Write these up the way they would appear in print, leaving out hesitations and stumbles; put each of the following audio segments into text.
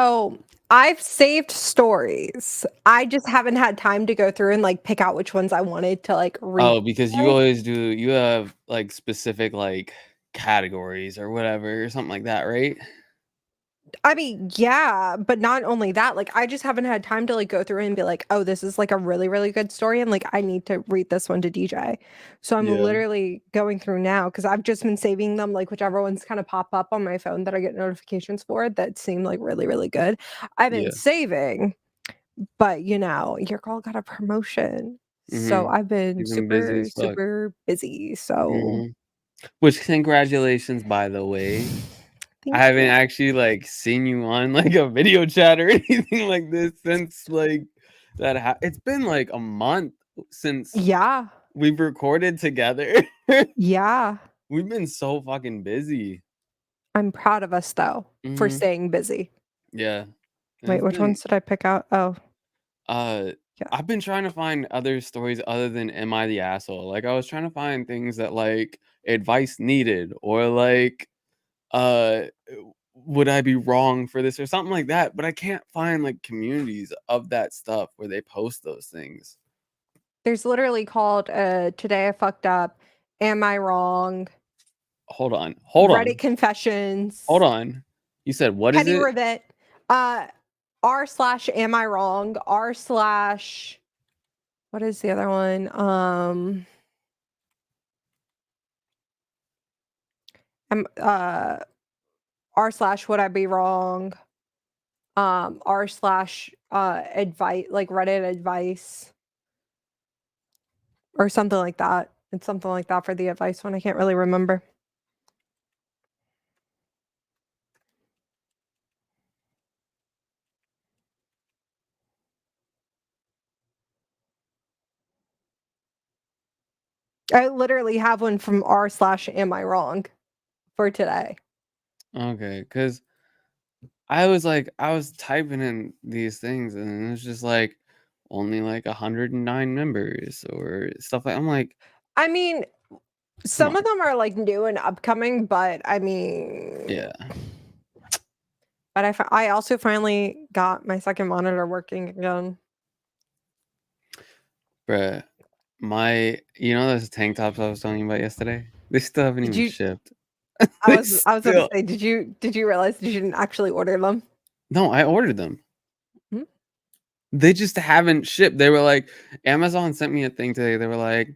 So I've saved stories. I just haven't had time to go through and like pick out which ones I wanted to like read. Oh, because you always do. You have like specific like categories or whatever or something like that, right? I mean, yeah, but not only that, like I just haven't had time to like go through and be like, oh, this is like a really, really good story, and like I need to read this one to DJ. So I'm Yeah. literally going through now because I've just been saving them, like whichever ones kind of pop up on my phone that I get notifications for that seem like really, really good. I've been Yeah. saving, but your girl got a promotion. So Mm-hmm. I've been You've been busy super, as fuck. super busy. So Mm-hmm. Which congratulations, by the way. I thank haven't you. actually like seen you on like a video chat or anything like this since like it's been like a month since Yeah. we've recorded together. Yeah. We've been so fucking busy. I'm proud of us though for Hmm. staying busy. Yeah. And Wait, it's which been ones did I pick out? Oh, uh yeah. I've been trying to find other stories other than am I the asshole? Like I was trying to find things that like advice needed or like uh would I be wrong for this or something like that, but I can't find like communities of that stuff where they post those things. There's literally called Today I Fucked Up, Am I Wrong? Hold on, Reddit Confessions, hold on, you said what is Petty it? Rivet, uh r/ Am I Wrong? R/ what is the other one? R/ Would I Be Wrong? R/ advice, like Reddit advice or something like that. It's something like that for the advice one. I can't really remember. I literally have one from r/ Am I Wrong for today. Okay, because I was typing in these things and it's just like only like 109 members or stuff like I'm like, I mean, come some on. of them are like new and upcoming, but I mean, Yeah. but I also finally got my second monitor working again. Bruh. You know those tank tops I was telling you about yesterday? They still haven't Did even you? shipped. I They was I was gonna still say, did you realize you didn't actually order them? No, I ordered them. Hmm? They just haven't shipped. They were like, Amazon sent me a thing today. They were like,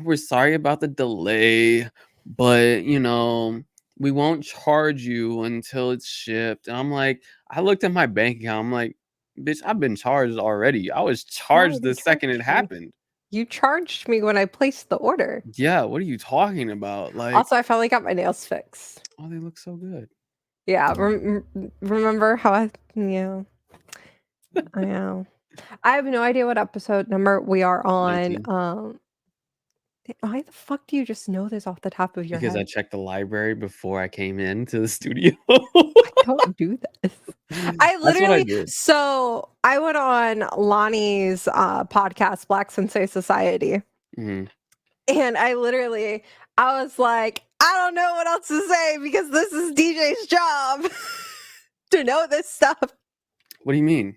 we're sorry about the delay, but we won't charge you until it's shipped. And I'm like, I looked at my bank account. I'm like, bitch, I've been charged already. I was You charged already the second it charged me. happened. You charged me when I placed the order. Yeah, what are you talking about? Like, Also, I finally got my nails fixed. oh, they look so good. Yeah, remember how I know. I have no idea what episode number we are on. 19. Why the fuck do you just know this off the top of your Because I head? checked the library before I came into the studio. I don't do this. I That's what I literally did. so I went on Lonnie's podcast, Black Sensei Society, Mhm. and I was like, I don't know what else to say because this is DJ's job to know this stuff. What do you mean?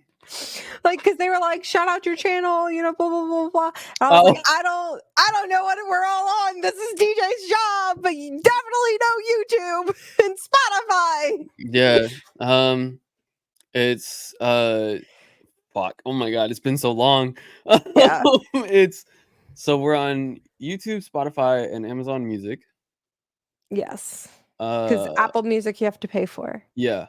Like, because they were like, shout out your channel, blah blah blah blah. And I was like, Oh, I don't know what we're all on. This is DJ's job, but you definitely know YouTube and Spotify. yeah. It's fuck. Oh my god, it's been so long. Yeah. It's so we're on YouTube, Spotify, and Amazon Music. Yes. Because Uh Apple Music you have to pay for. yeah.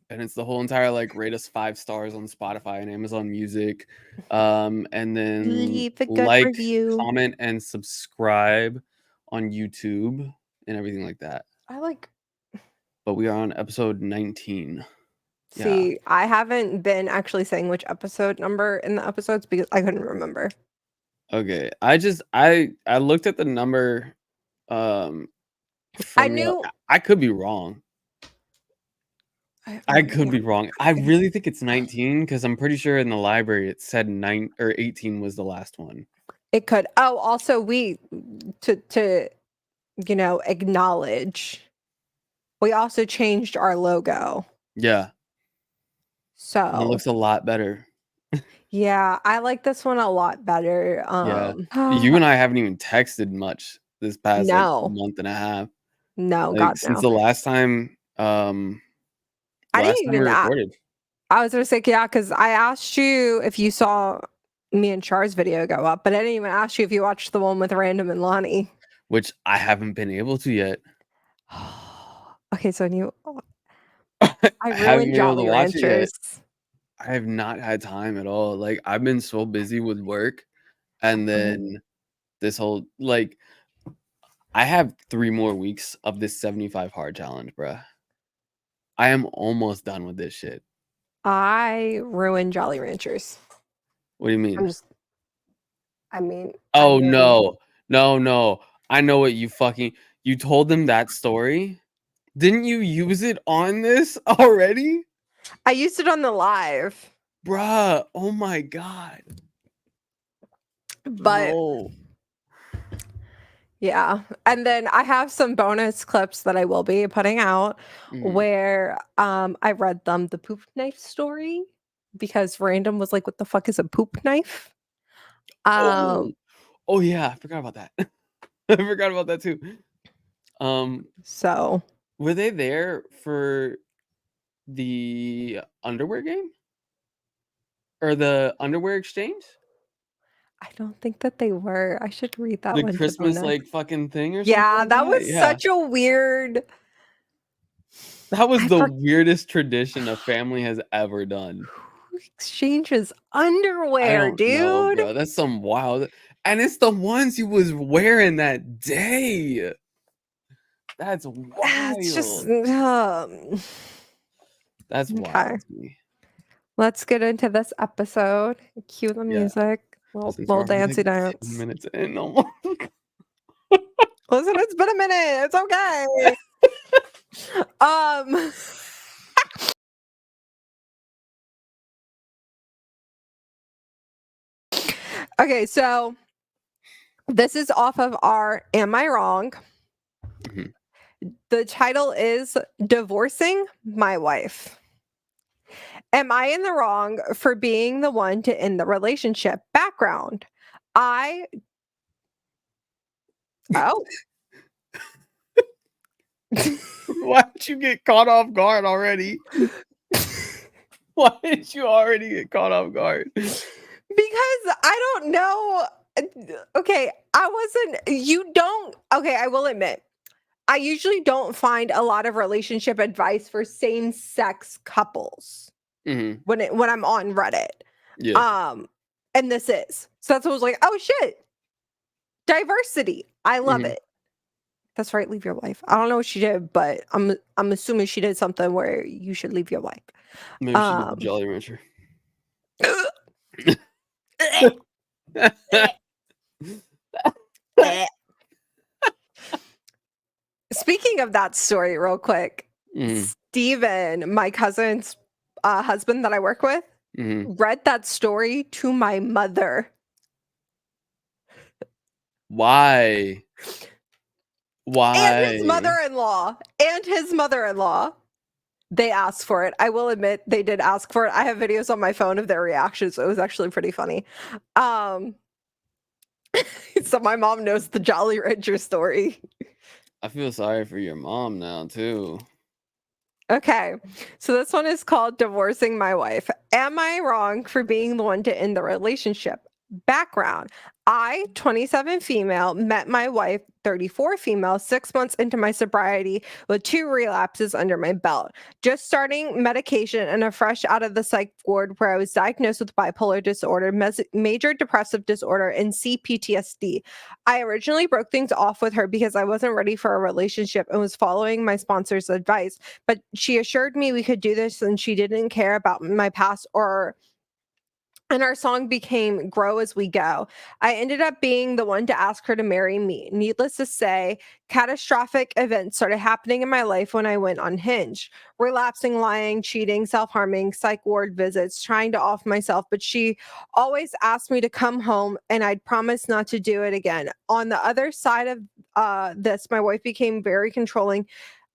And it's the whole entire like rate us 5 stars on Spotify and Amazon Music. And then Leave a good like, review. comment, and subscribe on YouTube and everything like that. I like But we are on episode 19. Yeah. see, I haven't been actually saying which episode number in the episodes because I couldn't remember. Okay. I looked at the number um I from your knew I could be wrong. I have no I could idea. be wrong. I really think it's 19 because I'm pretty sure in the library it said 9 or 18 was the last one. It could. Oh, also we to acknowledge we also changed our logo. Yeah. And it So looks a lot better. yeah, I like this one a lot better. Yeah. You and I haven't even texted much this past like No. month and a half. No, Like God, since no. the last time I didn't we even recorded. I was gonna say, yeah, because I asked you if you saw me and Char's video go up, but I didn't even ask you if you watched the one with Random and Lonnie. Which I haven't been able to yet. Okay, so I I haven't ruined been able to Jolly watch it yet. Ranchers. I have not had time at all. Like I've been so busy with work and then this whole like I have 3 more weeks of this 75 hard challenge, bruh. I am almost done with this shit. I ruined Jolly Ranchers. What do you mean? I'm just, I mean, I Oh ruined. no. No, no. I know what you told them that story? Didn't you use it on this already? I used it on the live, Bruh, oh my god. but No. yeah. And then I have some bonus clips that I will be putting out Mhm. where I read them the poop knife story because Random was like, what the fuck is a poop knife? Oh. Um, Oh yeah, I forgot about that. I forgot about that too. Um, so were they there for the underwear game? Or the underwear exchange? I don't think that they were. I should read that The one to them Christmas, next. like, fucking thing or something Yeah, like that that? was Yeah. such a weird. That was I the for weirdest tradition a family has ever done. who exchanges I underwear, don't know, dude. bro. That's some wild and it's the ones he was wearing that day. That's It's just wild. That's okay. wild to me. Let's get into this episode. Cue the Yeah, music. Little since we're little already, like, dancey 10 dance. minutes in almost. Listen, it's been a minute. It's okay. Um okay, so this is off of our Am I Wrong? Mhm. The title is Divorcing My Wife. Am I in the wrong for being the one to end the relationship? Background. I oh Why did you get caught off guard already? Why did you already get caught off guard? because I don't know. Okay, I wasn't you don't okay, I will admit. I usually don't find a lot of relationship advice for same-sex couples Mhm. when I'm on Reddit. Yeah. Um and this is. So that's what I was like, "Oh shit, diversity. I love Mhm. it." That's right, leave your wife. I don't know what she did, but I'm assuming she did something where you should leave your wife. Maybe she did the Um Jolly Rancher. Speaking of that story, real quick, Mhm. Steven, my cousin's husband that I work with, Mhm. read that story to my mother. Why? And his Why? mother-in-law. And his mother-in-law. They asked for it. I will admit they did ask for it. I have videos on my phone of their reactions. So it was actually pretty funny. Um, so my mom knows the Jolly Rancher story. I feel sorry for your mom now too. Okay. So this one is called Divorcing My Wife. Am I wrong for being the one to end the relationship? Background. I, 27 female, met my wife, 34 female, 6 months into my sobriety with 2 relapses under my belt. Just starting medication and a fresh out of the psych ward where I was diagnosed with bipolar disorder, major depressive disorder, and CPTSD. I originally broke things off with her because I wasn't ready for a relationship and was following my sponsor's advice. But she assured me we could do this and she didn't care about my past and our song became Grow As We Go. I ended up being the one to ask her to marry me. Needless to say, catastrophic events started happening in my life when I went unhinged. Relapsing, lying, cheating, self-harming, psych ward visits, trying to off myself, but she always asked me to come home and I'd promise not to do it again. On the other side of this, my wife became very controlling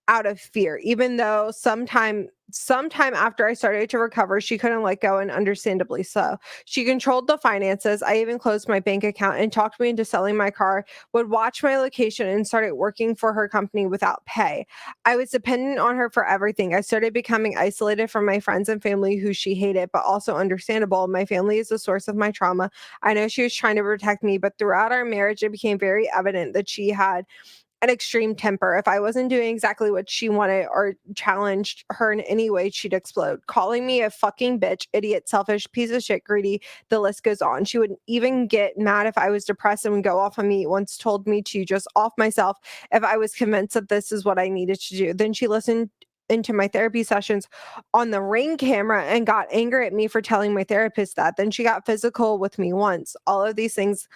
out of fear, even though sometime after I started to recover, she couldn't let go, and understandably so. She controlled the finances. I even closed my bank account and talked me into selling my car, would watch my location, and started working for her company without pay. I was dependent on her for everything. I started becoming isolated from my friends and family who she hated, but also understandable. My family is the source of my trauma. I know she was trying to protect me, but throughout our marriage, it became very evident that she had an extreme temper. If I wasn't doing exactly what she wanted or challenged her in any way, she'd explode, calling me a fucking bitch, idiot, selfish, piece of shit, greedy. The list goes on. She would even get mad if I was depressed and would go off on me. Once told me to just off myself if I was convinced that this is what I needed to do. Then she listened into my therapy sessions on the Ring camera and got angry at me for telling my therapist that. Then she got physical with me once. All of these things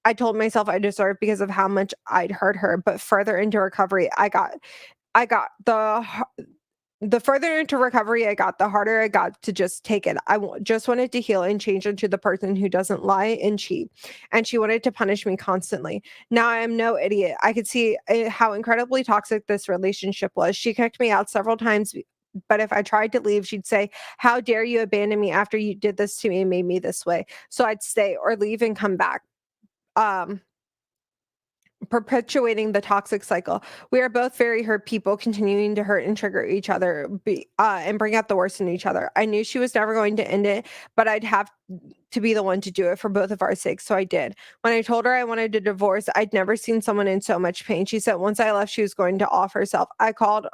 I told myself I deserved because of how much I'd hurt her. But further into recovery, I got the further into recovery I got, the harder I got to just take it. Just wanted to heal and change into the person who doesn't lie and cheat. And she wanted to punish me constantly. Now I am no idiot. I could see how incredibly toxic this relationship was. She kicked me out several times. But if I tried to leave, she'd say, "How dare you abandon me after you did this to me and made me this way?" So I'd stay or leave and come back. Um, Perpetuating the toxic cycle. We are both very hurt people, continuing to hurt and trigger each other, and bring out the worst in each other. I knew she was never going to end it, but I'd have to be the one to do it for both of our sakes, so I did. When I told her I wanted a divorce, I'd never seen someone in so much pain. She said once I left, she was going to off herself. I called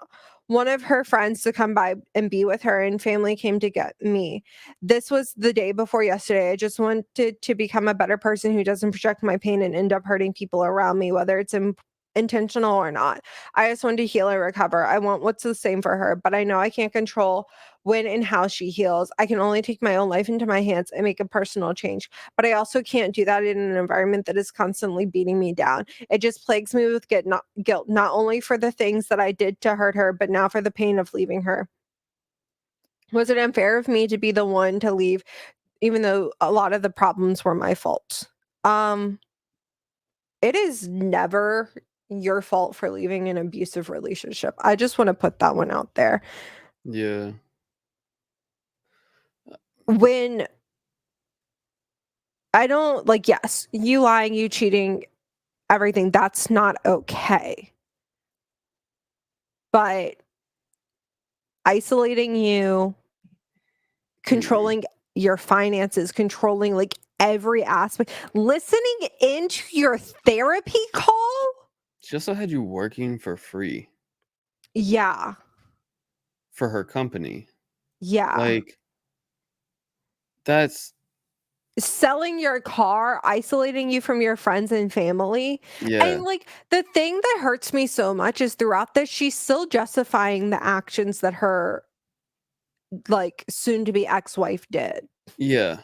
one of her friends to come by and be with her, and family came to get me. This was the day before yesterday. I just wanted to become a better person who doesn't project my pain and end up hurting people around me, whether it's intentional or not. I just wanted to heal and recover. I want what's the same for her, but I know I can't control when and how she heals. I can only take my own life into my hands and make a personal change, but I also can't do that in an environment that is constantly beating me down. It just plagues me with guilt, not only for the things that I did to hurt her, but now for the pain of leaving her. Was it unfair of me to be the one to leave, even though a lot of the problems were my fault? Um, it is never your fault for leaving an abusive relationship. I just want to put that one out there. Yeah. When I don't like, yes, you lying, you cheating, everything, that's not okay. But isolating you, Mm. controlling your finances, controlling like every aspect, listening into your therapy call. She also had you working for free Yeah. for her company. Yeah. Like, that's Selling your car, isolating you from your friends and family. yeah. And like the thing that hurts me so much is throughout this, she's still justifying the actions that her like soon to be ex-wife did. Yeah.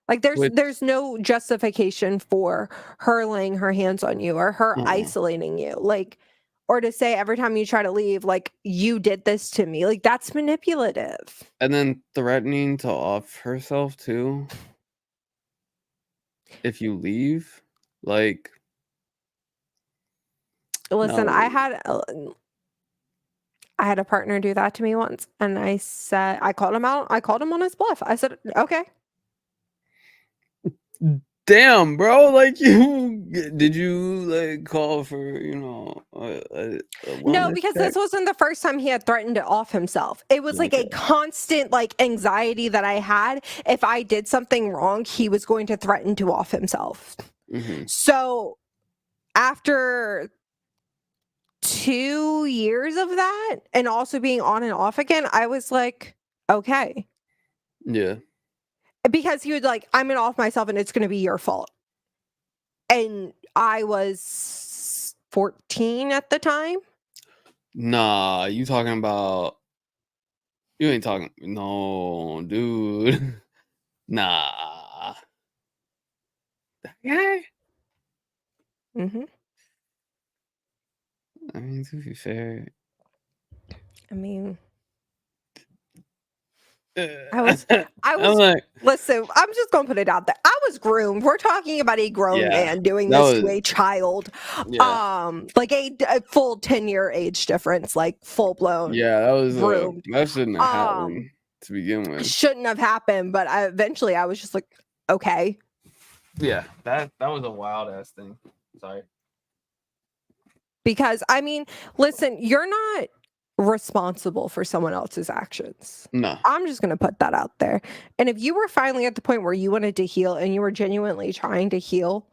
Like Which there's no justification for her laying her hands on you or her uh-uh. isolating you. Like, or to say every time you try to leave, like, you did this to me. Like, that's manipulative. And then threatening to off herself too if you leave. Like, Listen, no. I had a partner do that to me once, and I said I called him out. I called him on his bluff. I said, "Okay." Damn, bro. Like, you did you like call for, a No, wellness because check? this wasn't the first time he had threatened to off himself. It was like a Okay. constant like anxiety that I had. If I did something wrong, he was going to threaten to off himself. Mhm. So after 2 years of that and also being on and off again, I was like, okay. Yeah. Because he was like, I'm gonna off myself and it's gonna be your fault. And I was 14 at the time. Nah, you ain't talking no, dude. Nah. That guy? Hmm. I mean, to be fair. I mean, uh, I was, I I'm was, like, listen, I'm just gonna put it out there. I was groomed. We're talking about a grown Yeah, man doing that this to was a child. yeah, Like a full 10-year age difference, like full blown yeah. That was groomed. that shouldn't have Um, happened to begin with. shouldn't have happened, but eventually I was just like, okay. Yeah, that was a wild ass thing. Sorry. Because I mean, listen, you're not responsible for someone else's actions. No. I'm just going to put that out there. And if you were finally at the point where you wanted to heal and you were genuinely trying to heal,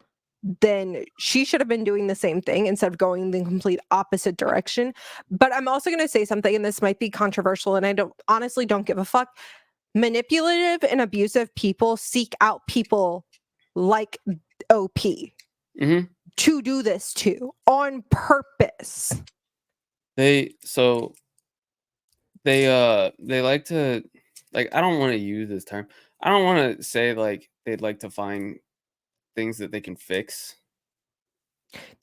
then she should have been doing the same thing instead of going the complete opposite direction. But I'm also going to say something, and this might be controversial, and I honestly don't give a fuck. Manipulative and abusive people seek out people like OP Mm-hmm. to do this to on purpose. They like to, like, I don't want to use this term. I don't want to say like they'd like to find things that they can fix.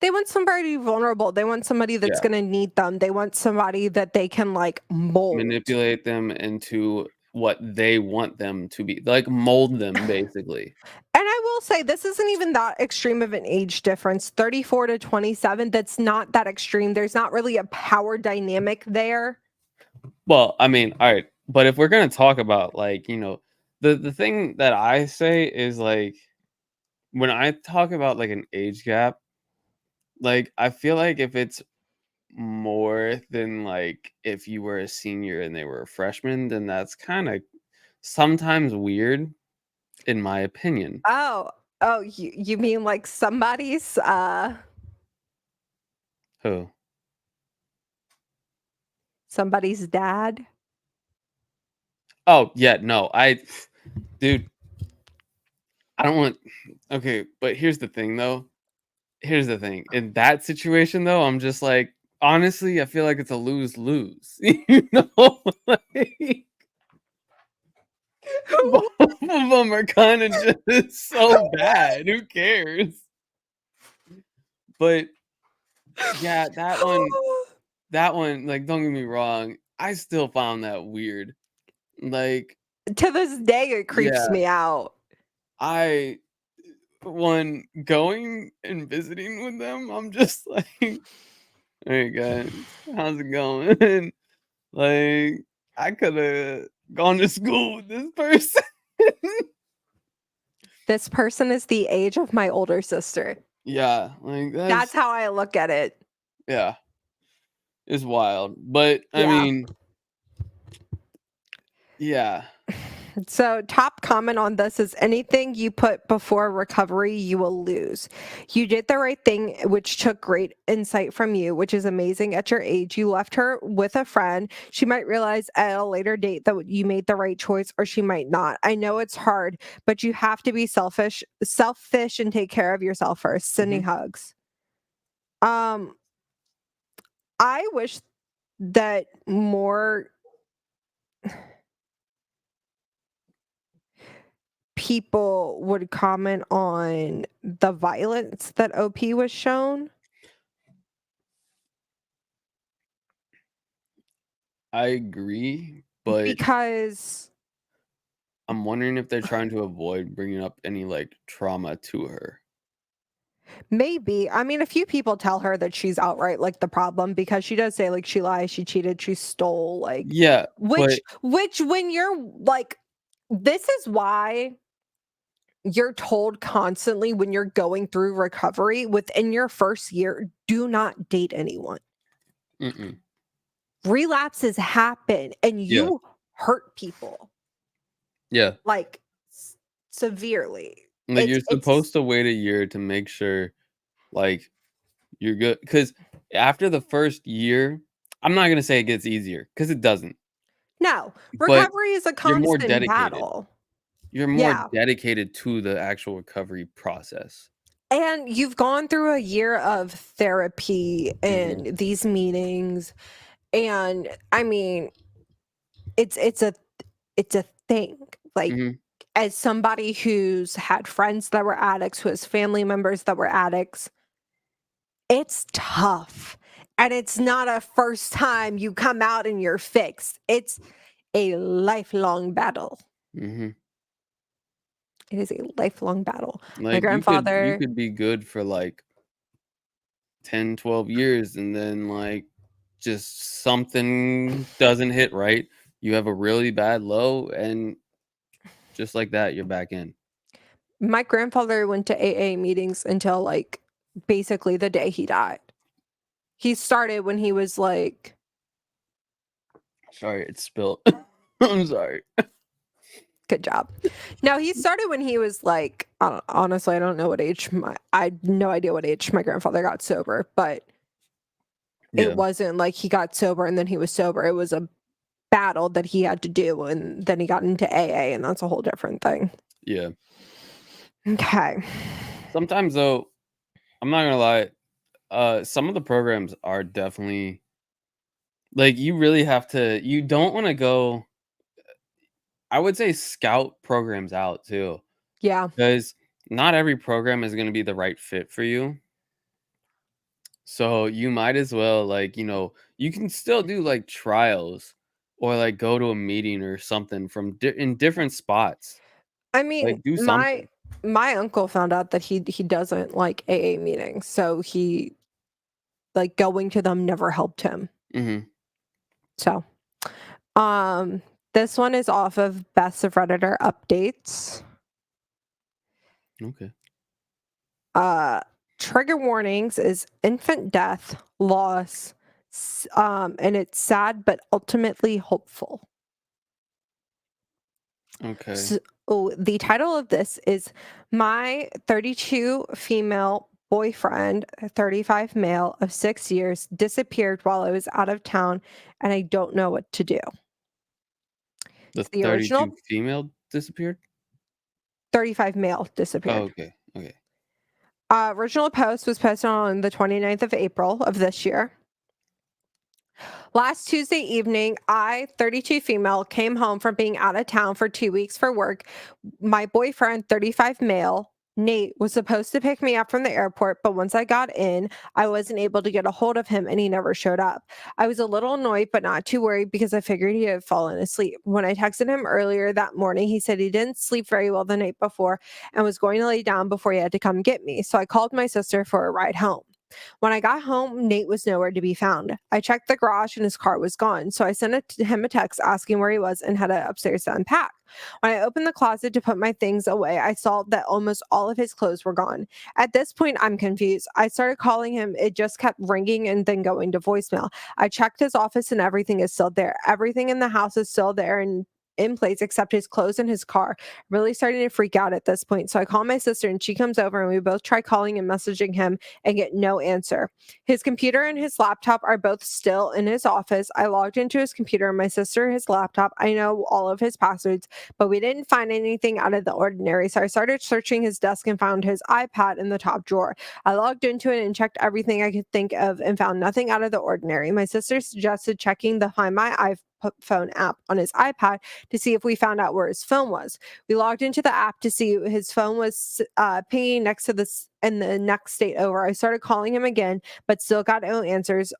They want somebody vulnerable. They want somebody that's Yeah. going to need them. They want somebody that they can like mold. Manipulate them into what they want them to be, like mold them basically. And I will say this isn't even that extreme of an age difference. 34 to 27, that's not that extreme. There's not really a power dynamic there. Well, I mean, all right, but if we're gonna talk about, like, the thing that I say is, like, when I talk about like an age gap, like, I feel like if it's more than like if you were a senior and they were a freshman, then that's kind of sometimes weird, in my opinion. Oh, you mean like somebody's Who? somebody's dad? Oh yeah, no, dude, I don't want. Okay, but here's the thing, though. Here's the thing. In that situation, though, I'm just like, honestly, I feel like it's a lose lose. Like, both of them are kind of just so bad. Who cares? But yeah, that one, like, don't get me wrong, I still found that weird. Like, To this day, it creeps yeah, me out. I one going and visiting with them, I'm just like, hey guys, how's it going? Like, I could have gone to school with this person. This person is the age of my older sister. Yeah, like That's how I look at it. yeah, it's wild. But I Yeah. mean, yeah. So, top comment on this is anything you put before recovery, you will lose. You did the right thing, which took great insight from you, which is amazing at your age. You left her with a friend. She might realize at a later date that you made the right choice, or she might not. I know it's hard, but you have to be selfish, and take care of yourself first. Sending Mhm. hugs. I wish that more people would comment on the violence that OP was shown. I agree, but Because I'm wondering if they're trying to avoid bringing up any like trauma to her. maybe, I mean, a few people tell her that she's outright like the problem because she does say like she lies, she cheated, she stole, like Yeah, but which when you're like, this is why you're told constantly when you're going through recovery within your first year, do not date anyone. mm-mm. Relapses happen and Yeah, you hurt people yeah. like severely. Like, you're It's supposed to wait a year to make sure, like, you're good. Because after the first year, I'm not gonna say it gets easier, because it doesn't. no, But recovery is a you're more constant dedicated. battle. You're more Yeah. dedicated to the actual recovery process. And you've gone through a year of therapy Mhm, and these meetings. And I mean, it's a thing. Like, mhm. as somebody who's had friends that were addicts, who has family members that were addicts, it's tough. And it's not a first time you come out and you're fixed. It's a lifelong battle. Mhm. It is a lifelong battle. My Like you grandfather, could be good for like 10, 12 years, and then like just something doesn't hit right. You have a really bad low, and just like that, you're back in. my grandfather went to AA meetings until like basically the day he died. He started when he was like, Sorry, it spilled. I'm sorry. good job. No, he started when he was like, honestly, I don't know what age I had no idea what age my grandfather got sober, but it Yeah, wasn't like he got sober and then he was sober. It was a battle that he had to do, and then he got into AA, and that's a whole different thing. yeah. Okay. Sometimes though, I'm not gonna lie. Some of the programs are definitely like you really have to. You don't want to go. I would say scout programs out too, Yeah. because not every program is gonna be the right fit for you. So you might as well like you can still do like trials or like go to a meeting or something from in different spots. I mean, Like do my something. my uncle found out that he doesn't like AA meetings, so he like going to them never helped him. Hmm. So, um, this one is off of Best of Redditor updates. Okay. Uh, trigger warnings is infant death, loss, and it's sad but ultimately hopeful. Okay. So, oh, the title of this is My 32 Female Boyfriend, 35 Male of 6 years, disappeared while I was out of town and I don't know what to do. The The 32 original female disappeared. 35 Male Oh, disappeared. okay. Okay. Original post was posted on the 29th of April of this year. Last Tuesday evening, I, 32 female, came home from being out of town for 2 weeks for work. My boyfriend, 35 male, Nate, was supposed to pick me up from the airport, but once I got in, I wasn't able to get a hold of him and he never showed up. I was a little annoyed, but not too worried because I figured he had fallen asleep. When I texted him earlier that morning, he said he didn't sleep very well the night before and was going to lay down before he had to come get me. So I called my sister for a ride home. When I got home, Nate was nowhere to be found. I checked the garage and his car was gone, so I sent him a text asking where he was and headed upstairs to unpack. When I opened the closet to put my things away, I saw that almost all of his clothes were gone. At this point, I'm confused. I started calling him, it just kept ringing and then going to voicemail. I checked his office and everything is still there. Everything in the house is still there and in place except his clothes and his car. Really starting to freak out at this point. So I call my sister and she comes over and we both try calling and messaging him and get no answer. His computer and his laptop are both still in his office. I logged into his computer and my sister his laptop. I know all of his passwords, but we didn't find anything out of the ordinary. So I started searching his desk and found his iPad in the top drawer. I logged into it and checked everything I could think of and found nothing out of the ordinary. My sister suggested checking the Find My iPhone app on his iPad to see if we found out where his phone was. We logged into the app to see his phone was pinging next to this in the next state over. I started calling him again, but still got no answers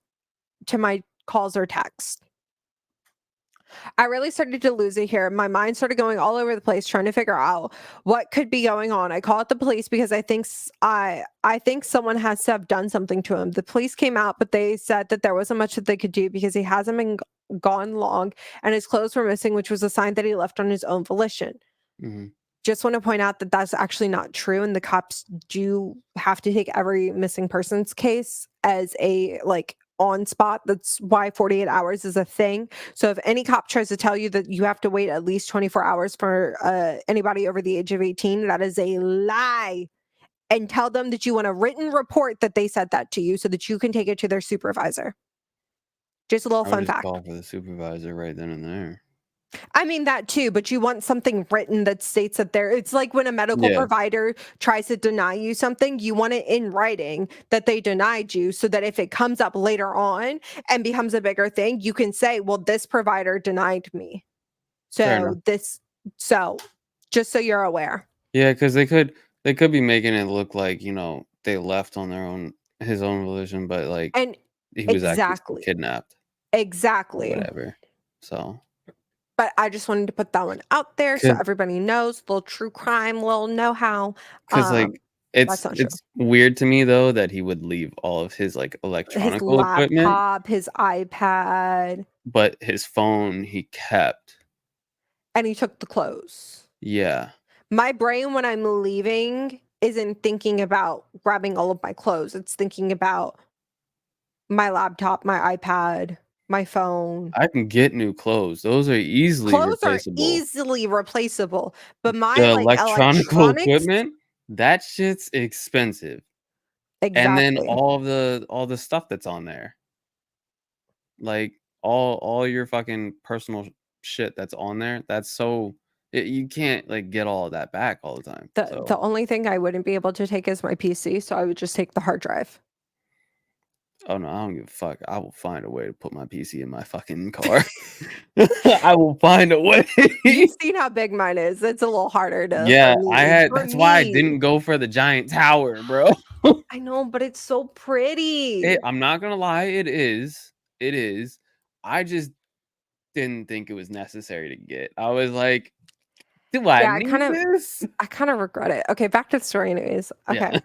to my calls or texts. I really started to lose it here. My mind started going all over the place trying to figure out what could be going on. I called the police because I think someone has to have done something to him. The police came out, but they said that there wasn't much that they could do because he hasn't been gone long and his clothes were missing, which was a sign that he left on his own volition. Hmm. Just want to point out that that's actually not true, and the cops do have to take every missing persons case as a like on spot. That's why 48 hours is a thing. So if any cop tries to tell you that you have to wait at least 24 hours for anybody over the age of 18, that is a lie. And tell them that you want a written report that they said that to you so that you can take it to their supervisor. Just a little I would fun just fact. call for the supervisor right then and there. I mean that too, but you want something written that states that it's like when a medical Yeah, provider tries to deny you something, you want it in writing that they denied you so that if it comes up later on and becomes a bigger thing, you can say, well, this provider denied me. fair enough. So just so you're aware. Yeah, because they could be making it look like they left on their own his own volition, but like And he was actually still exactly, kidnapped or exactly. whatever. So But I just wanted to put that one out there so everybody knows. Little true crime, little know-how. Because like That's not true. it's weird to me though that he would leave all of his like His electronical equipment, laptop, his iPad, but his phone he kept. and he took the clothes. Yeah. My brain, when I'm leaving, isn't thinking about grabbing all of my clothes. It's thinking about my laptop, my iPad, my phone. I can get new clothes. Those are easily Clothes are replaceable. easily replaceable, but my The like electronical electronics, equipment, that shit's expensive. And then exactly. all the stuff that's on there. Like all your fucking personal shit that's on there, that's so you can't like get all of that back all the time. The So, only thing I wouldn't be able to take is my PC, so I would just take the hard drive. oh no, I don't give a fuck. I will find a way to put my PC in my fucking car. I will find a way. You've seen how big mine is. It's a little harder to Yeah, for that's why I me. didn't go for the giant tower, bro. I know, but it's so pretty. I'm not gonna lie, it is. It is. I just didn't think it was necessary to get. I was like, do I Yeah, need this? I kind of regret it. Okay, back to the story anyways. Okay. Yeah.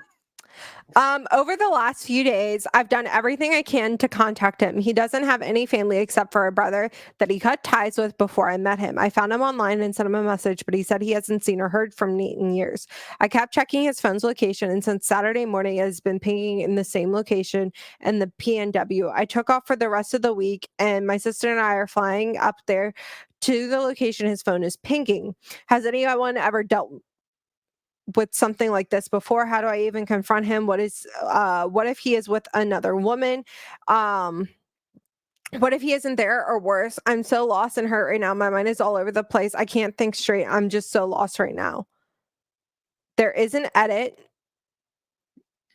Over the last few days, I've done everything I can to contact him. He doesn't have any family except for a brother that he cut ties with before I met him. I found him online and sent him a message, but he said he hasn't seen or heard from me in years. I kept checking his phone's location, and since Saturday morning, it has been pinging in the same location and the PNW. I took off for the rest of the week, and my sister and I are flying up there to the location his phone is pinging. Has anyone ever dealt with something like this before? How do I even confront him? What if he is with another woman? Um what if he isn't there, or worse? I'm so lost and hurt right now. My mind is all over the place. I can't think straight. I'm just so lost right now. There is an edit.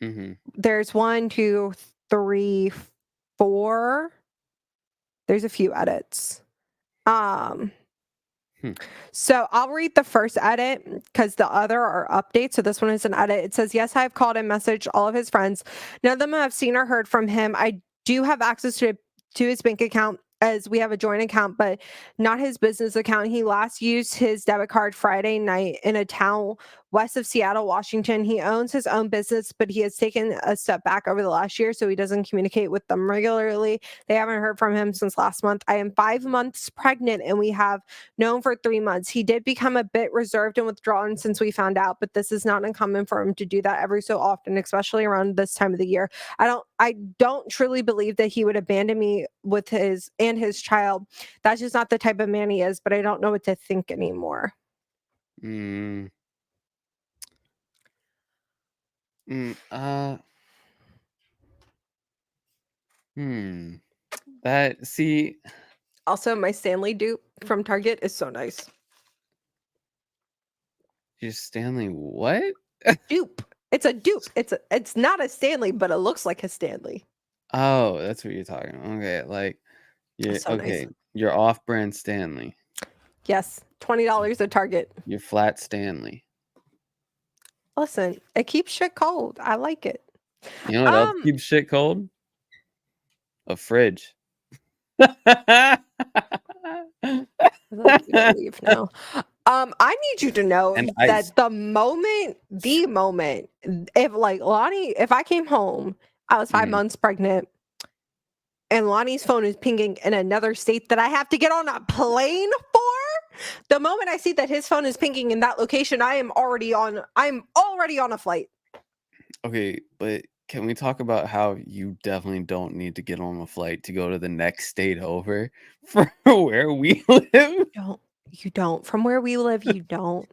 Mm-hmm. There's 1, 2, 3, 4. There's a few edits. Um Hmm. So I'll read the first edit because the other are updates. So this one is an edit. It says, yes, I've called and messaged all of his friends. None of them have seen or heard from him. I do have access to his bank account as we have a joint account, but not his business account. He last used his debit card Friday night in a town west of Seattle, Washington. He owns his own business, but he has taken a step back over the last year, so he doesn't communicate with them regularly. They haven't heard from him since last month. I am 5 months pregnant, and we have known for 3 months. He did become a bit reserved and withdrawn since we found out, but this is not uncommon for him to do that every so often, especially around this time of the year. I don't truly believe that he would abandon me with his child. That's just not the type of man he is, but I don't know what to think anymore. Mm. That see, Also, my Stanley dupe from Target is so nice. your Stanley what? Dupe. It's a dupe. It's not a Stanley, but it looks like a Stanley. Oh, that's what you're talking about. Okay, like It's so nice. Your off-brand Stanley. Yes, $20 at Target. Your flat Stanley. Listen, it keeps shit cold. I like it. You know what else Um, keeps shit cold? A fridge. I feel like you to leave now. I need you to know And ice. that the moment, if like Lonnie, if I came home, I was 5 Mhm. months pregnant, and Lonnie's phone is pinging in another state that I have to get on a plane for. The moment I see that his phone is pinging in that location, I'm already on a flight. Okay, but can we talk about how you definitely don't need to get on a flight to go to the next state over for where we live? You don't. From where we live, you don't.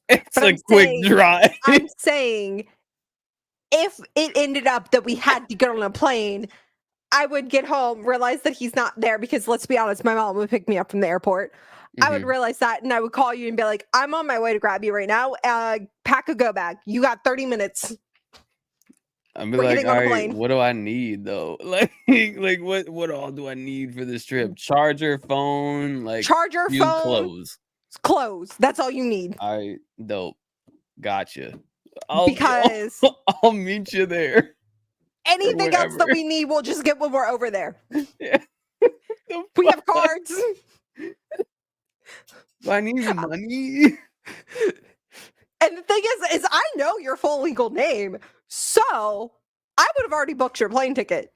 It's But a quick drive. I'm saying if it ended up that we had to get on a plane, I would get home, realize that he's not there because let's be honest, my mom would pick me up from the airport. I would Mhm. realize that and I would call you and be like, I'm on my way to grab you right now. Pack a go bag. You got 30 minutes. I'd be We're like, getting on all a right, plane. what do I need though? Like what all do I need for this trip? Charger, phone, like Charger, few phone, clothes. clothes. That's all you need. All right, dope. Gotcha. I'll Because I'll meet you there or anything else that whatever. we need, we'll just get when we're over there. Yeah. The We have fuck? cards. Do I need money? And the thing is I know your full legal name, so I would have already booked your plane ticket.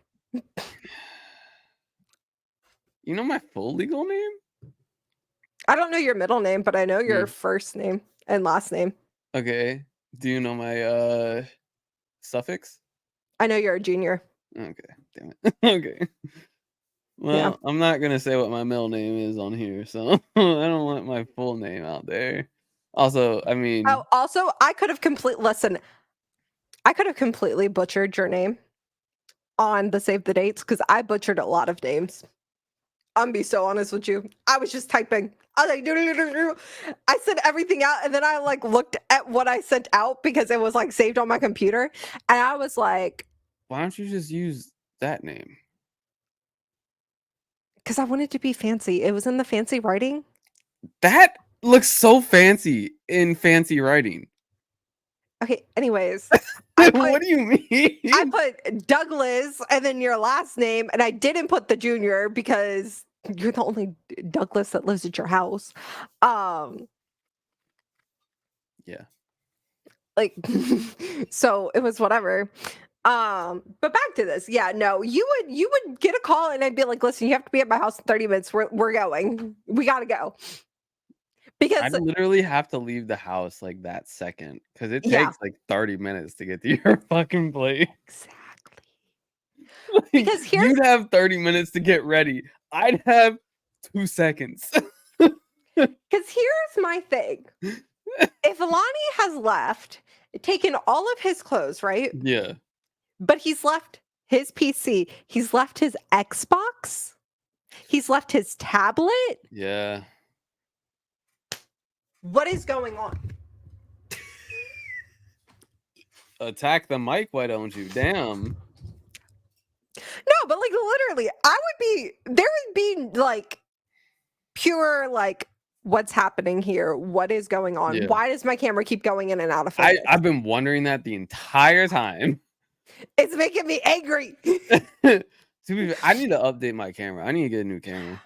You know my full legal name? I don't know your middle name, but I know your first name and last name. Okay. Do you know my suffix? I know you're a junior. Okay, damn it. Okay. Well, Yeah. I'm not gonna say what my middle name is on here, so I don't want my full name out there. Also, I mean, Oh, also, I could have completely butchered your name on the save the dates because I butchered a lot of names. I'm be so honest with you. I was just typing. I was like, "Do-do-do-do-do." I sent everything out, and then I like looked at what I sent out because it was like saved on my computer, and I was like, why don't you just use that name? because I wanted to be fancy. It was in the fancy writing. That looks so fancy in fancy writing. Okay. Anyways, What do you mean? I put Douglas and then your last name, and I didn't put the junior because you're the only Douglas that lives at your house. Yeah. Like so it was whatever. But back to this. Yeah, no, you would get a call and I'd be like, listen, you have to be at my house in 30 minutes. We're going. We gotta go. Because I'd literally have to leave the house like that second because it yeah, takes like 30 minutes to get to your fucking place. exactly. Like, Because here's you'd have 30 minutes to get ready. I'd have 2 seconds. my thing. If Lonnie has left, taken all of his clothes, right? Yeah. But he's left his PC, he's left his Xbox, he's left his tablet. Yeah. What is going on? Attack the mic, why don't you? Damn. No, but like literally, there would be like pure like what's happening here? What is going on? Yeah. Why does my camera keep going in and out of focus? I've been wondering that the entire time. It's making me angry. I need to update my camera. I need to get a new camera.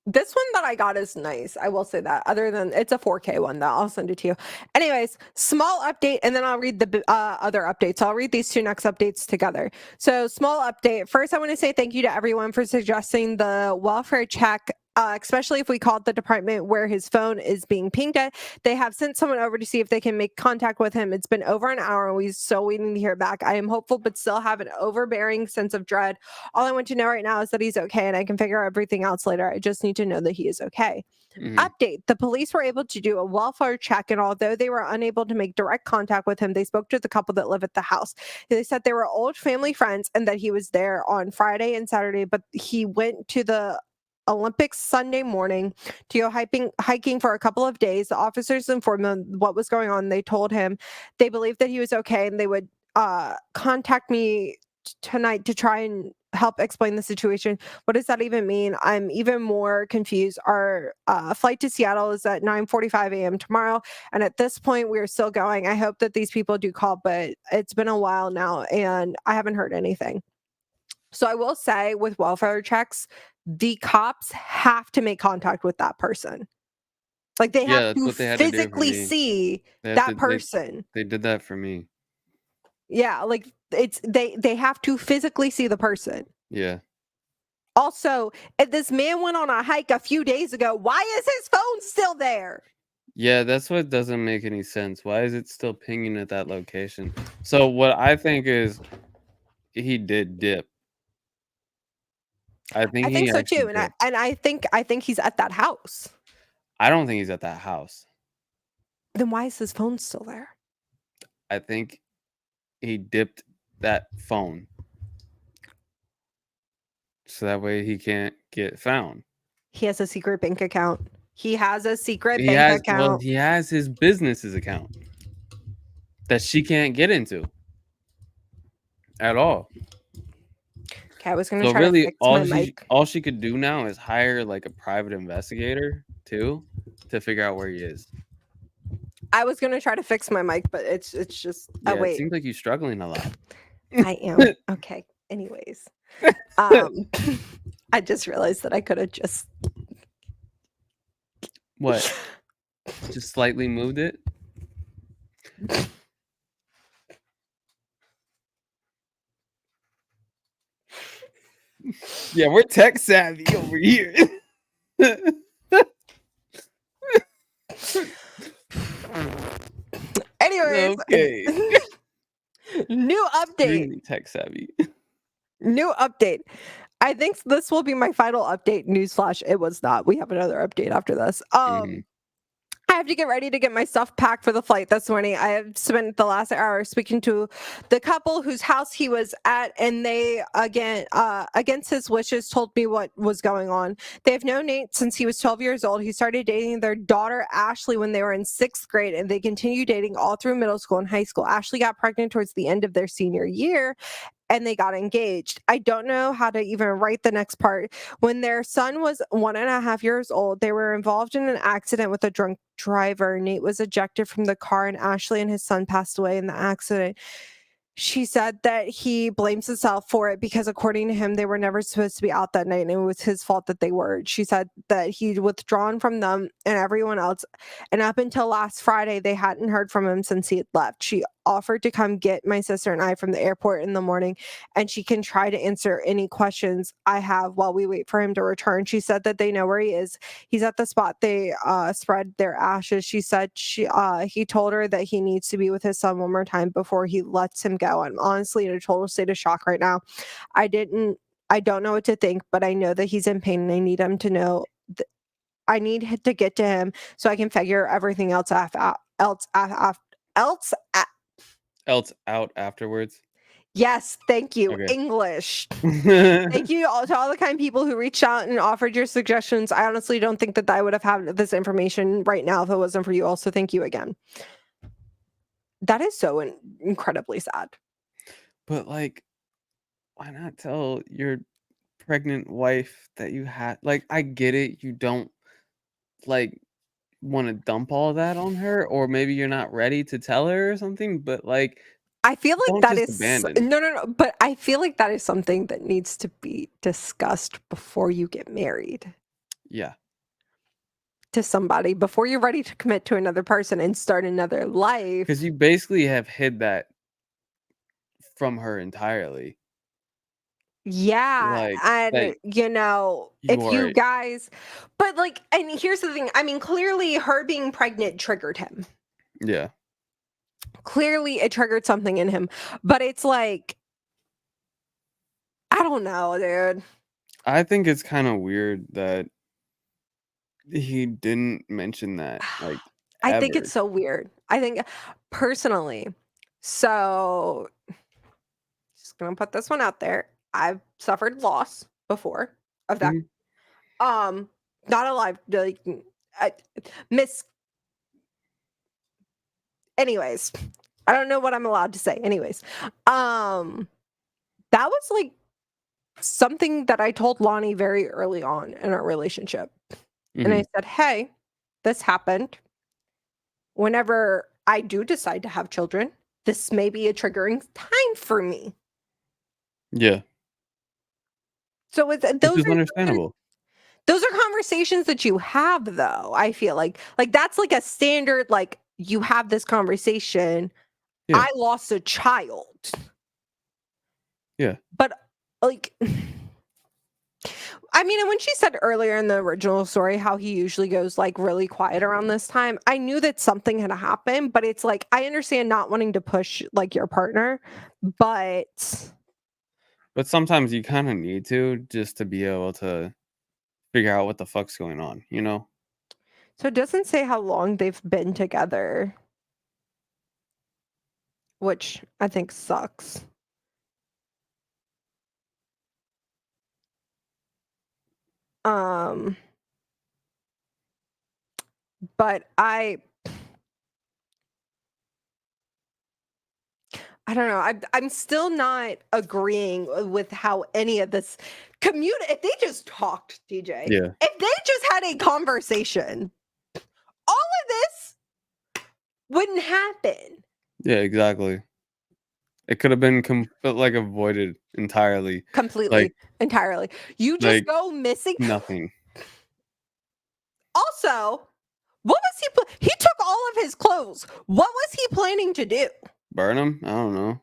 This one that I got is nice. I will say that. Other than it's a 4K one, though. I'll send it to you. Anyways, small update, and then I'll read the other updates. I'll read these two next updates together. So, small update. First, I want to say thank you to everyone for suggesting the welfare check. Especially if we called the department where his phone is being pinged at. They have sent someone over to see if they can make contact with him. It's been over an hour and we're still waiting to hear back. I am hopeful, but still have an overbearing sense of dread. All I want to know right now is that he's okay and I can figure everything else later. I just need to know that he is okay. Mhm. Update. The police were able to do a welfare check, and although they were unable to make direct contact with him, they spoke to the couple that live at the house. They said they were old family friends and that he was there on Friday and Saturday, but he went to the Olympics Sunday morning to go hiking for a couple of days. The officers informed them what was going on. They told him they believed that he was okay and they would contact me tonight to try and help explain the situation. What does that even mean? I'm even more confused. Our flight to Seattle is at 9:45 a.m. tomorrow, and at this point we are still going. I hope that these people do call, but it's been a while now and I haven't heard anything. So I will say with welfare checks, the cops have to make contact with that person. Like they Yeah, have that's to what they had to do for physically me. see They that person. they did that for me. Yeah, like it's they have to physically see the person. Yeah. Also, if this man went on a hike a few days ago, why is his phone still there? Yeah, that's what doesn't make any sense. Why is it still pinging at that location? So what I think is he did dip. I think I he think so actually too, dipped. I think he's at that house. I don't think he's at that house. Then why is his phone still there? I think he dipped that phone. So that way he can't get found. He has a secret bank account. He has a secret bank account. He has his business's account that she can't get into at all. Okay, I was gonna So try to really fix my mic. all she could do now is hire like a private investigator too to figure out where he is. I was gonna try to fix my mic, but it's just Yeah, oh it wait. seems like you're struggling a lot. I am. Okay. Anyways. I just realized that I could have just What? Just slightly moved it? Yeah, we're tech savvy over here. Anyways, Okay. new update. Extremely tech savvy. New update. I think this will be my final update. Newsflash, it was not. We have another update after this. Mhm. I have to get ready to get my stuff packed for the flight this morning. I have spent the last hour speaking to the couple whose house he was at, and they, again, against his wishes, told me what was going on. They have known Nate since he was 12 years old. He started dating their daughter, Ashley, when they were in 6th grade, and they continued dating all through middle school and high school. Ashley got pregnant towards the end of their senior year, and they got engaged. I don't know how to even write the next part. When their son was 1.5 years old, they were involved in an accident with a drunk driver. Nate was ejected from the car, and Ashley and his son passed away in the accident. She said that he blames himself for it because, according to him, they were never supposed to be out that night and it was his fault that they were. She said that he'd withdrawn from them and everyone else. And up until last Friday, they hadn't heard from him since he had left. She offered to come get my sister and I from the airport in the morning, and she can try to answer any questions I have while we wait for him to return. She said that they know where he is. He's at the spot they spread their ashes. She said he told her that he needs to be with his son one more time before he lets him go. I'm honestly in a total state of shock right now. I don't know what to think, but I know that he's in pain and I need him to know. I need to get to him so I can figure everything else Else out afterwards. Yes, thank you. Okay. English. Thank you to all the kind people who reached out and offered your suggestions. I honestly don't think that I would have had this information right now if it wasn't for you. Also, thank you again. That is so incredibly sad. But like, why not tell your pregnant wife that you had? Like, I get it. You don't like want to dump all that on her, or maybe you're not ready to tell her or something. But like, I feel like don't that just is abandon. no, but I feel like that is something that needs to be discussed before you get married Yeah. to somebody, before you're ready to commit to another person and start another life. Because you basically have hid that from her entirely. Yeah, Like and that if you you are. guys, but like, and here's the thing. I mean, clearly her being pregnant triggered him. Yeah. Clearly it triggered something in him, but it's like, I don't know, dude. I think it's kind of weird that he didn't mention that, like, I think ever. it's so weird. I think personally, so just gonna put this one out there. I've suffered loss before of that. Mhm. Not alive, like I, miss. Anyways, I don't know what I'm allowed to say. Anyways, that was like something that I told Lonnie very early on in our relationship, and I Mhm. said, "Hey, this happened. Whenever I do decide to have children, this may be a triggering time for me." Yeah, So it's which those is are understandable. those are conversations that you have though. I feel like that's like a standard, like you have this conversation. Yeah, I lost a child. yeah. But like I mean, and when she said earlier in the original story how he usually goes like really quiet around this time, I knew that something had happened, but it's like I understand not wanting to push like your partner, but But sometimes you kinda need to just to be able to figure out what the fuck's going on, you know? so it doesn't say how long they've been together, which I think sucks. Um, but I don't know. I'm still not agreeing with how any of this if they just talked, DJ, Yeah. if they just had a conversation, all of this wouldn't happen Yeah, exactly. It could have been like, avoided entirely. Like completely, entirely. You just like, go missing. nothing. Also, What was he took all of his clothes. What was he planning to do? Burn him? I don't know.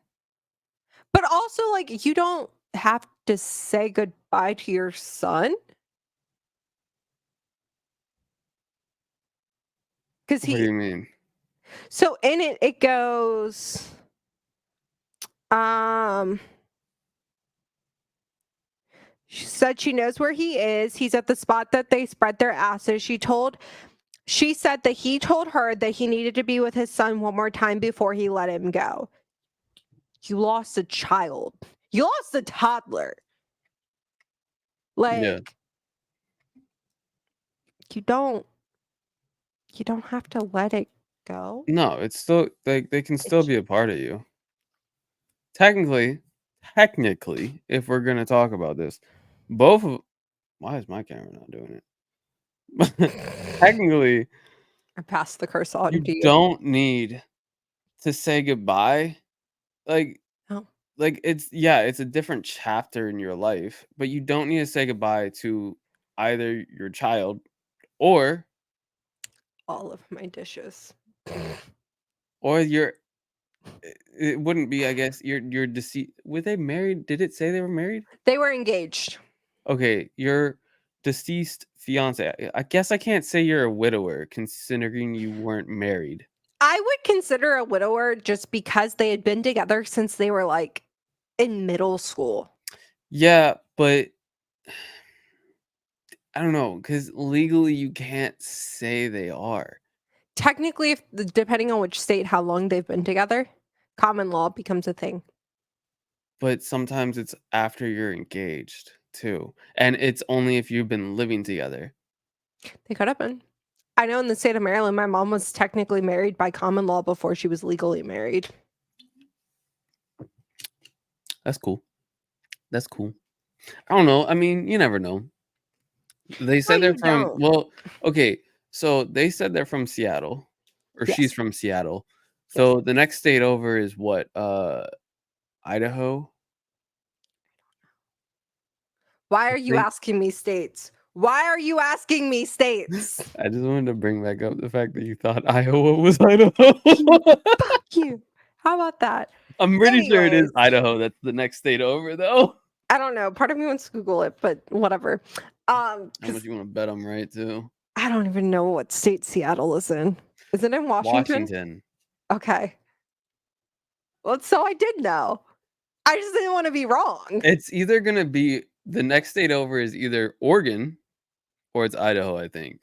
But also, like, you don't have to say goodbye to your son. Because What do you mean? so in it goes, she said she knows where he is. He's at the spot that they spread their asses. She said that he told her that he needed to be with his son one more time before he let him go. You lost a child. You lost a toddler. Yeah. Like, you don't have to let it go. No, it's still like they can still It's be a part of you. Technically, if we're gonna talk about this, both of why is my camera not doing it? Technically, I passed the curse on you to you. don't need to say goodbye. Like Oh, it's a different chapter in your life, but you don't need to say goodbye to either your child or all of my dishes. your it wouldn't be, I guess, your deceased. Were they married? Did it say they were married? They were engaged. Okay, your deceased fiance. I guess I can't say you're a widower considering you weren't married. I would consider a widower just because they had been together since they were like in middle school. Yeah, but I don't know because legally you can't say they are. Technically, if depending on which state, how long they've been together, common law becomes a thing. But sometimes it's after you're engaged too, and it's only if you've been living together. They could have been. I know in the state of Maryland, my mom was technically married by common law before she was legally married. That's cool. That's cool. I don't know. I mean, you never know. They No, said they're you from don't. well, okay. So they said they're from Seattle, or she's Yes. from Seattle. Yes. So the next state over is what? Idaho. Why I are you think. asking me states? Why are you asking me states? I just wanted to bring back up the fact that you thought Iowa was Idaho. Fuck you. How about that? I'm pretty sure it is Anyways, Idaho. That's the next state over, though. I don't know. Part of me wants to Google it, but whatever. How much Because you want to bet I'm right too? I don't even know what state Seattle is in. Is it in Washington? Washington. Okay. Well, so I did know. I just didn't want to be wrong. It's either gonna be the next state over is either Oregon or it's Idaho. I think.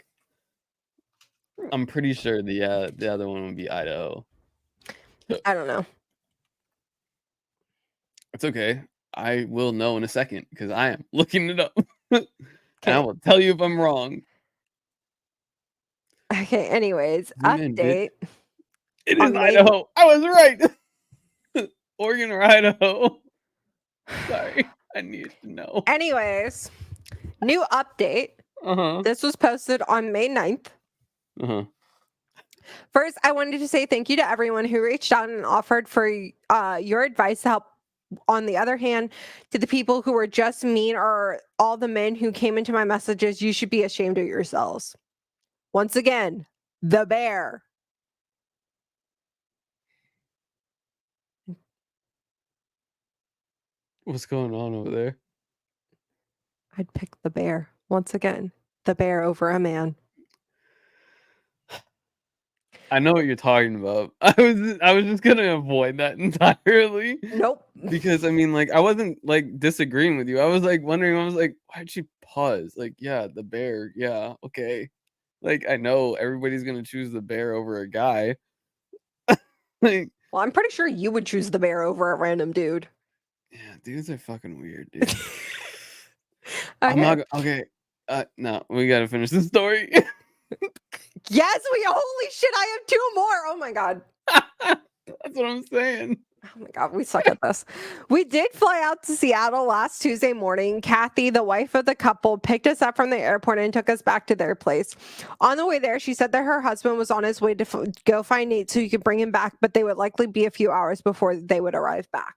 I'm pretty sure the other one would be Idaho. I don't know. It's okay. I will know in a second because I am looking it up, and I Okay. will tell you if I'm wrong. Okay. Anyways, Zoom in, bitch. update It is on May. Idaho. I was right. Oregon or Idaho. Sorry, I needed to know. Anyways, new update. Uh huh. This was posted on May 9th. Uh huh. First, I wanted to say thank you to everyone who reached out and offered for your advice to help. On the other hand, to the people who were just mean or all the men who came into my messages, you should be ashamed of yourselves. Once again, the bear. What's going on over there? I'd pick the bear. Once again, the bear over a man. I know what you're talking about. I was just gonna avoid that entirely Nope. because I mean, like, I wasn't like disagreeing with you. I was like wondering. I was like, why'd she pause? Like, yeah, the bear. Yeah, okay. Like, I know everybody's gonna choose the bear over a guy. Like, Well, I'm pretty sure you would choose the bear over a random dude. yeah, dudes are fucking weird, dude. I'm Okay. not okay. No, we gotta finish the story. Yes, holy shit, I have two more. Oh my God. That's what I'm saying. Oh my God, we suck at this. We did fly out to Seattle last Tuesday morning. Kathy, the wife of the couple, picked us up from the airport and took us back to their place. On the way there, she said that her husband was on his way to go find Nate so he could bring him back, but they would likely be a few hours before they would arrive back.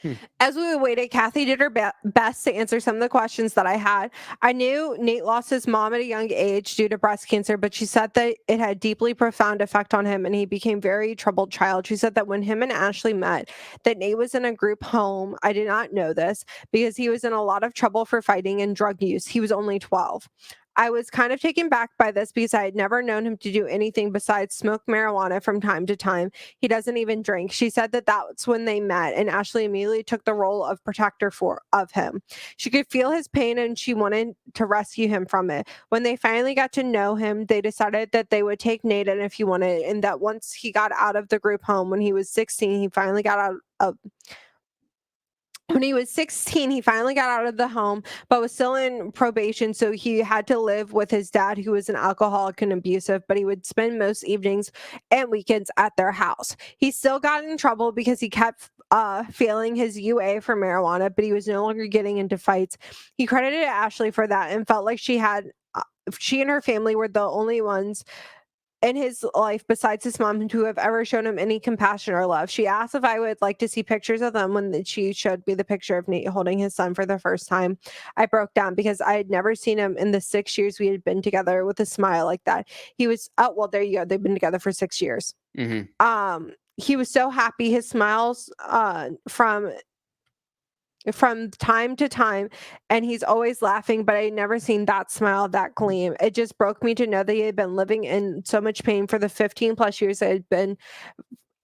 Hmm. As we waited, Kathy did her best to answer some of the questions that I had. I knew Nate lost his mom at a young age due to breast cancer, but she said that it had deeply profound effect on him and he became very troubled child. She said that when him and Ashley met, that Nate was in a group home. I did not know this because he was in a lot of trouble for fighting and drug use. He was only 12. I was kind of taken back by this because I had never known him to do anything besides smoke marijuana from time to time. He doesn't even drink. She said that that's when they met, and Ashley immediately took the role of protector of him. She could feel his pain and she wanted to rescue him from it. When they finally got to know him, they decided that they would take Nate in if he wanted, and that once he got out of the group home when he was 16, he finally got out of when he was 16, he finally got out of the home, but was still in probation. So he had to live with his dad, who was an alcoholic and abusive, but he would spend most evenings and weekends at their house. He still got in trouble because he kept failing his UA for marijuana, but he was no longer getting into fights. He credited Ashley for that and felt like she and her family were the only ones in his life besides his mom to have ever shown him any compassion or love. She asked if I would like to see pictures of them when she showed me the picture of Nate holding his son for the first time. I broke down because I had never seen him in the 6 years we had been together with a smile like that. He was, oh, well, there you go. They've been together for 6 years. Mm-hmm. He was so happy. His smiles from time to time, and he's always laughing, but I never seen that smile, that gleam. It just broke me to know that he had been living in so much pain for the 15 plus years that had been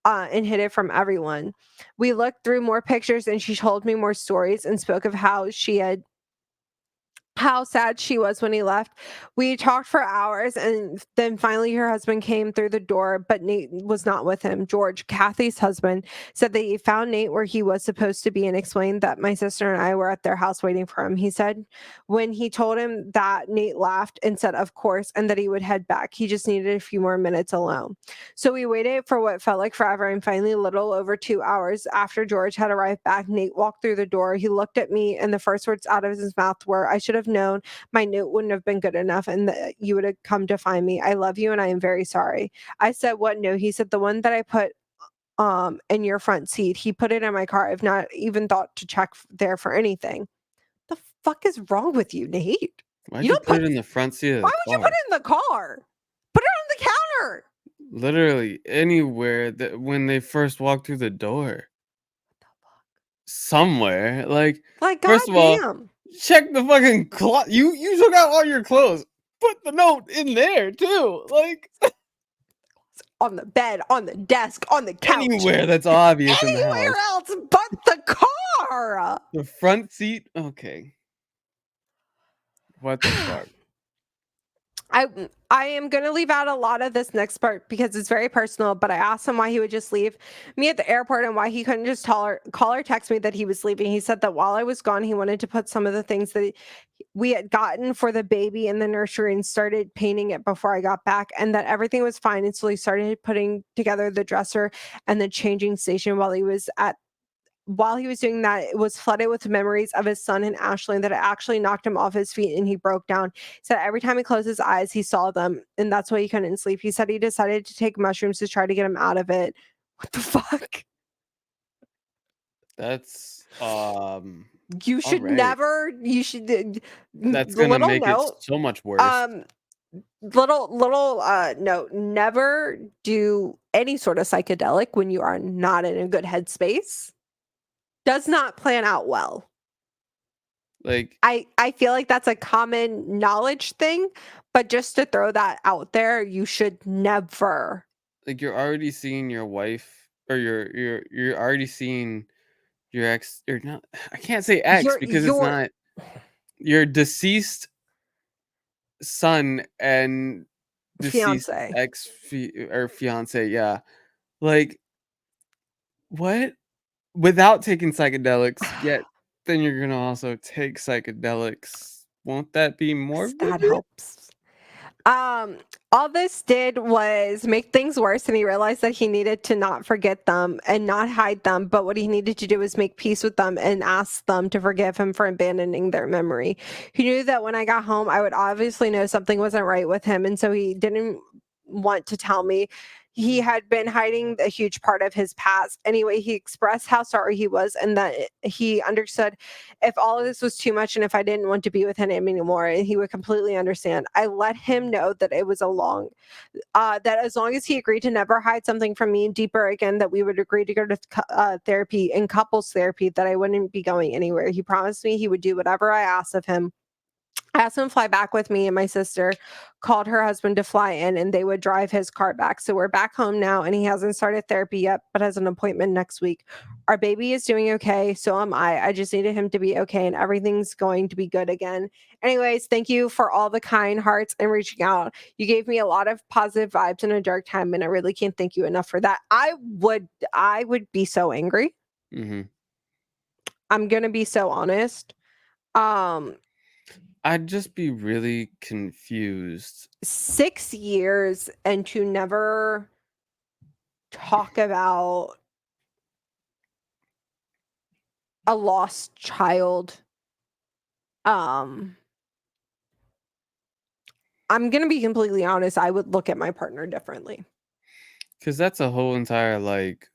and hid it from everyone. We looked through more pictures and she told me more stories and spoke of how sad she was when he left. We talked for hours, and then finally her husband came through the door, but Nate was not with him. George, Kathy's husband, said that he found Nate where he was supposed to be and explained that my sister and I were at their house waiting for him. He said when he told him that, Nate laughed and said, of course, and that he would head back. He just needed a few more minutes alone. So we waited for what felt like forever, and finally, a little over 2 hours after George had arrived back, Nate walked through the door. He looked at me, and the first words out of his mouth were, I should have known my note wouldn't have been good enough and that you would have come to find me. I love you and I am very sorry. I said, what note? He said, the one that I put in your front seat. He put it in my car. I've not even thought to check there for anything. The fuck is wrong with you, Nate? Why'd You you don't put put it in the front seat of Why the would you put car? it in the car? Put it on the counter. Literally anywhere that when they first walked through the door. Somewhere. Like, Like, first of all, goddamn. check the fucking closet. You took out all your clothes. Put the note in there too. Like On the bed, on the desk, on the couch. anywhere that's obvious in the Anywhere house. else but the car. The front seat. Okay. What the fuck? I am going to leave out a lot of this next part because it's very personal, but I asked him why he would just leave me at the airport and why he couldn't just call or text me that he was leaving. He said that while I was gone, he wanted to put some of the things that we had gotten for the baby in the nursery and started painting it before I got back, and that everything was fine. And so he started putting together the dresser and the changing station while he was doing that, it was flooded with memories of his son and Ashley that it actually knocked him off his feet and he broke down. He said every time he closed his eyes, he saw them, and that's why he couldn't sleep. He said he decided to take mushrooms to try to get him out of it. What the fuck? That's You all should right. never. You should. That's gonna Little make it note. so much worse. Little note. Never do any sort of psychedelic when you are not in a good headspace. Does not plan out well. Like I feel like that's a common knowledge thing, but just to throw that out there, you should never. you're already seeing your wife or you're already seeing your ex or not I can't say ex because it's Your not your deceased son and deceased fiance. or fiance, yeah. Like what? Without taking psychedelics, yet then you're gonna also take psychedelics. Won't that be more That vivid? helps. Um, all this did was make things worse, and he realized that he needed to not forget them and not hide them, but what he needed to do was make peace with them and ask them to forgive him for abandoning their memory. He knew that when I got home, I would obviously know something wasn't right with him, and so he didn't want to tell me. he had been hiding a huge part of his past. Anyway, he expressed how sorry he was and that he understood if all of this was too much and if I didn't want to be with him anymore, and he would completely understand. I let him know that it was that as long as he agreed to never hide something from me deeper again, that we would agree to go to therapy and couples therapy, that I wouldn't be going anywhere. He promised me he would do whatever I asked of him. I asked him to fly back with me, and my sister called her husband to fly in and they would drive his car back. So we're back home now, and he hasn't started therapy yet, but has an appointment next week. Our baby is doing okay. So am I. I just needed him to be okay, and everything's going to be good again. Anyways, thank you for all the kind hearts and reaching out. You gave me a lot of positive vibes in a dark time, and I really can't thank you enough for that. I would be so angry. Mm-hmm. I'm going to be so honest. I'd just be really confused. 6 years and to never talk about a lost child. I'm going to be completely honest, I would look at my partner differently. Because that's a whole entire, like,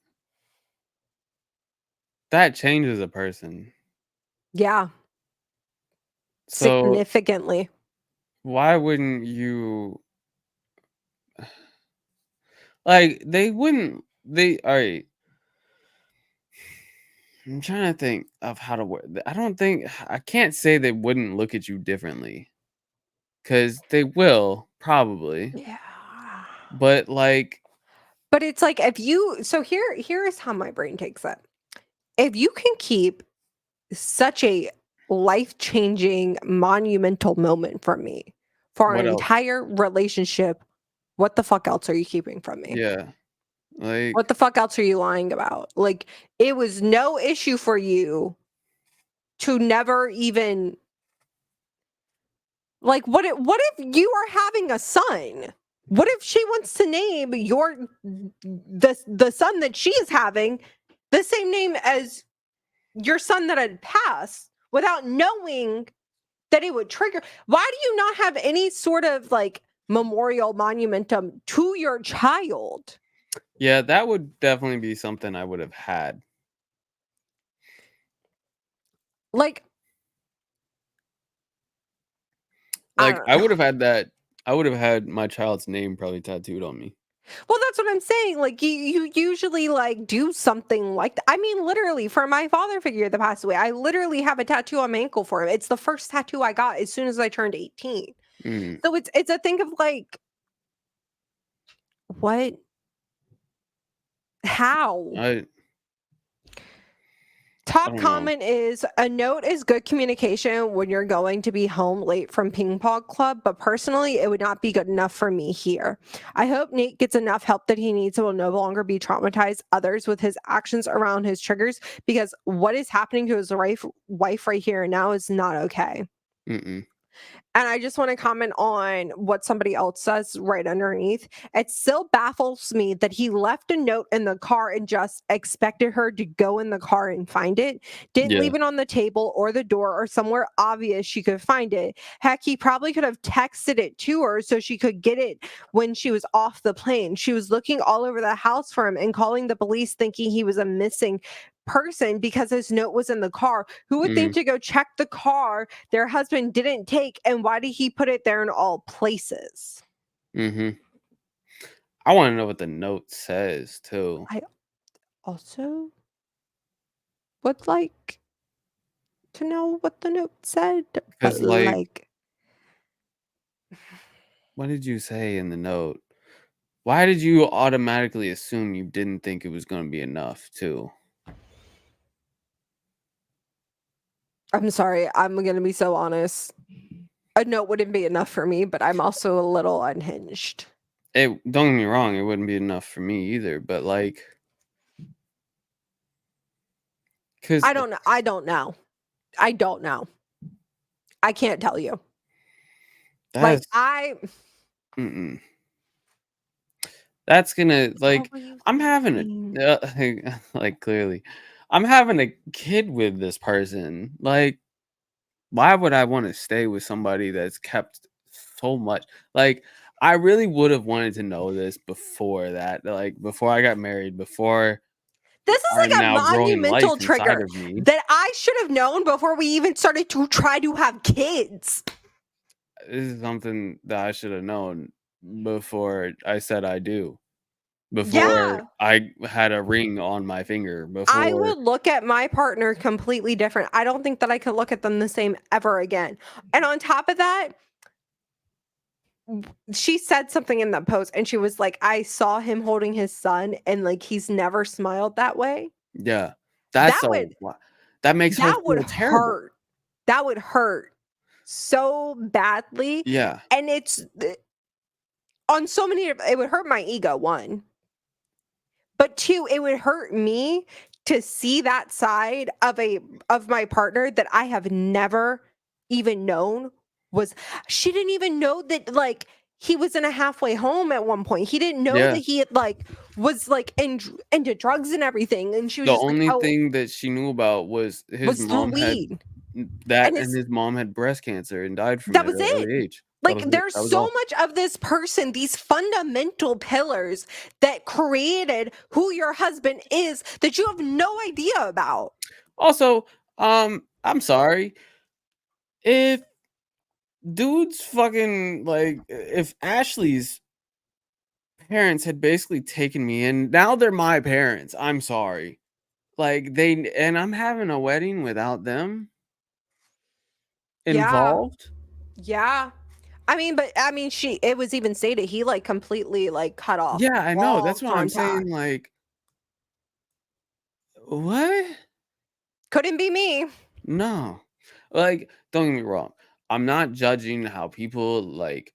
that changes a person. Yeah, So significantly. why wouldn't you, like, they wouldn't, all right. I'm trying to think of how to word. I can't say they wouldn't look at you differently, because they will probably, Yeah. but like, But it's like if you so here is how my brain takes it. If you can keep such a life-changing monumental moment from me for our what else? entire relationship, what the fuck else are you keeping from me? Yeah, like, What the fuck else are you lying about? Like, it was no issue for you to never even like what if you are having a son? What if she wants to name the son that she is having the same name as your son that had passed without knowing that it would trigger? Why do you not have any sort of like memorial monumentum to your child? yeah, that would definitely be something I would have had. Like, I Like, don't I know. would have had that. I would have had my child's name probably tattooed on me. Well, that's what I'm saying. Like you usually like do something like that. I mean, literally, for my father figure that passed away, I literally have a tattoo on my ankle for him. It's the first tattoo I got as soon as I turned 18. Mm, So it's a thing of like, what? How? I I Top don't know. comment is a note is good communication when you're going to be home late from ping pong club, but personally, it would not be good enough for me here. I hope Nate gets enough help that he needs and will no longer be traumatized others with his actions around his triggers, because what is happening to his wife right here and now is not okay. Mm-mm. And I just want to comment on what somebody else says right underneath. It still baffles me that he left a note in the car and just expected her to go in the car and find it. Didn't Yeah. leave it on the table or the door or somewhere obvious she could find it. Heck, he probably could have texted it to her so she could get it when she was off the plane. She was looking all over the house for him and calling the police thinking he was a missing person because his note was in the car. Who would think Mm, to go check the car their husband didn't take, and why did he put it there in all places? mm-hmm. I want to know what the note says too. I also would like to know what the note said, but Because, like, like, what did you say in the note? Why did you automatically assume you didn't think it was going to be enough too? I'm sorry, I'm gonna be so honest. A note wouldn't be enough for me, but I'm also a little unhinged. It don't get me wrong, it wouldn't be enough for me either, but like, cause I don't know. I don't know. I don't know. I can't tell you. Like, that's I mm-mm. That's gonna, what like, were you I'm having saying? a like, clearly, I'm having a kid with this person. Like, why would I want to stay with somebody that's kept so much? Like, I really would have wanted to know this before that, like before I got married, before This is I'm like a now growing monumental life inside trigger of me. that I should have known before we even started to try to have kids. This is something that I should have known before I said I do. Before Yeah. I had a ring on my finger, I before would look at my partner completely different. I don't think that I could look at them the same ever again. And on top of that, she said something in that post and she was like, I saw him holding his son and like he's never smiled that way. yeah. That's That so would that makes her that would feel terrible. hurt. That would hurt so badly. Yeah. And it's on so many, it would hurt my ego, one. But two, it would hurt me to see that side of my partner that I have never even known was she didn't even know that like he was in a halfway home at one point. He didn't know that Yeah. he had like was like into drugs and everything. And she was The just like, only oh, thing that she knew about was his was through mom had weed. that, And and his his mom had breast cancer and died from that it at was an it. early age. That Like was it. there's That was so all. much of this person, these fundamental pillars that created who your husband is that you have no idea about. Also, I'm sorry. If dudes fucking like if Ashley's parents had basically taken me in, now they're my parents. I'm sorry. Like they and I'm having a wedding without them Yeah. involved. Yeah. I mean, it was even stated he like completely like cut off Yeah, I know. all That's what I'm saying. contact. Like, what? Couldn't be me. No. Like, don't get me wrong. I'm not judging how people like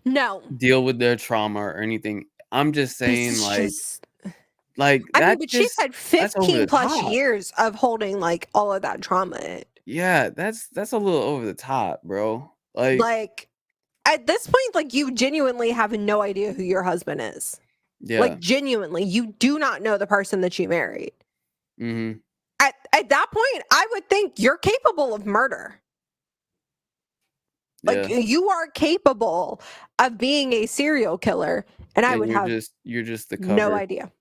No, deal with their trauma or anything. I'm just this saying is just, like I mean, that but she's just had that's over 15 the plus top. years of holding like all of that trauma in. Yeah, that's a little over the top, bro. Like, Like at this point, like you genuinely have no idea who your husband is. yeah. Like genuinely, you do not know the person that you married. Mhm. At that point, I would think you're capable of murder. Like Yeah. you are capable of being a serial killer, and I And would have you're just the no cover. idea.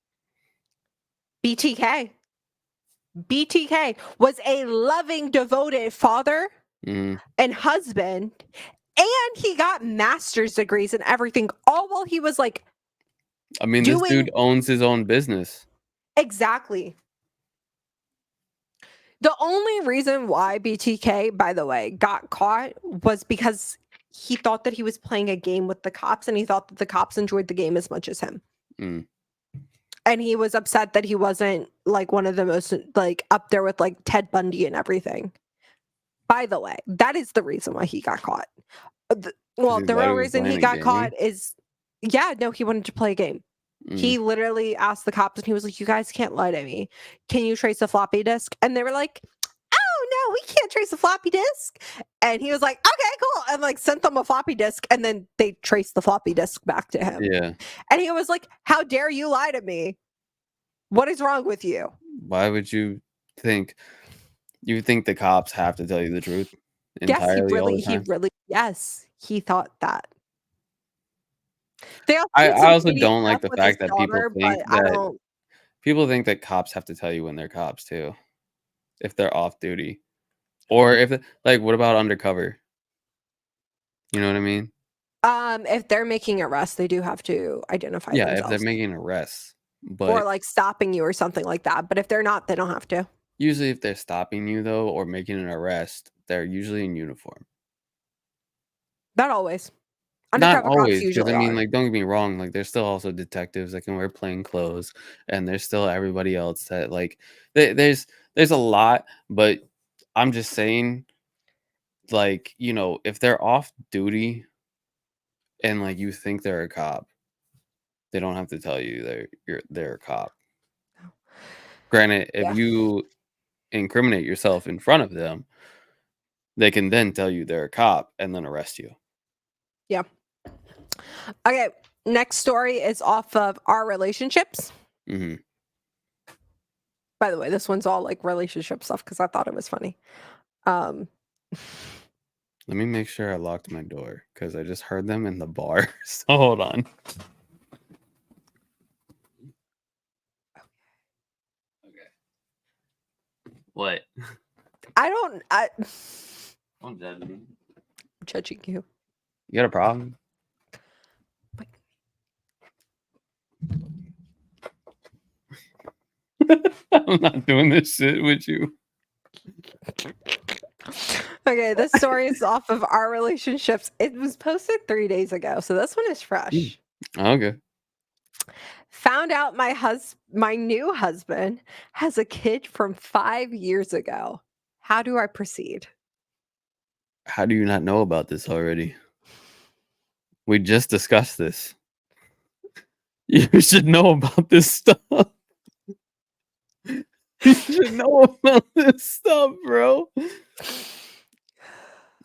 BTK. BTK was a loving, devoted father Mhm. and husband, and he got master's degrees and everything, all while he was like I mean, this dude doing owns his own business. exactly. The only reason why BTK, by the way, got caught was because he thought that he was playing a game with the cops and he thought that the cops enjoyed the game as much as him. Mm. And he was upset that he wasn't like one of the most like up there with like Ted Bundy and everything. By the way, that is the reason why he got caught. Because Well, he the thought real he was reason he playing a got caught game. is yeah, no, he wanted to play a game. Mm. He literally asked the cops and he was like, "You guys can't lie to me. Can you trace a floppy disk?" And they were like, "Oh no, we can't trace a floppy disk." And he was like, "Okay, cool." And like sent them a floppy disk and then they traced the floppy disk back to him. Yeah. And he was like, "How dare you lie to me? What is wrong with you?" Why would think you think the cops have to tell you the truth Yes, entirely all the time? yes, he thought that. They also did I some also shady don't like stuff the with his fact that daughter, but I don't people think that cops have to tell you when they're cops too, if they're off duty. Or if like, what about undercover? You know what I mean? if they're making arrests, they do have to identify Yeah, if they're themselves making arrests. or But like stopping you or something like that. But if they're not, they don't have to. usually if they're stopping you though or making an arrest, they're usually in uniform. Not always. Not Undercover cops always, because I usually mean, are. like, don't get me wrong, like, there's still also detectives that can wear plain clothes, and there's still everybody else that, like, there's a lot, but I'm just saying, like, if they're off duty and, like, you think they're a cop, they don't have to tell you they're a cop. Granted, if Yeah. you incriminate yourself in front of them, they can then tell you they're a cop and then arrest you. Yeah. Okay. Next story is off of Our Relationships. Mhm. By the way, this one's all like relationship stuff because I thought it was funny. Um Let me make sure I locked my door because I just heard them in the bar. So hold on. Okay. What? I'm judging. judging you. You got a problem? I'm not doing this shit with you. Okay, this story is off of Our Relationships. It was posted 3 days ago, so this one is fresh. Okay. Found out my new husband has a kid from 5 years ago. How do I proceed? How do you not know about this already? We just discussed this. You should know about this stuff. You should know about this stuff, bro.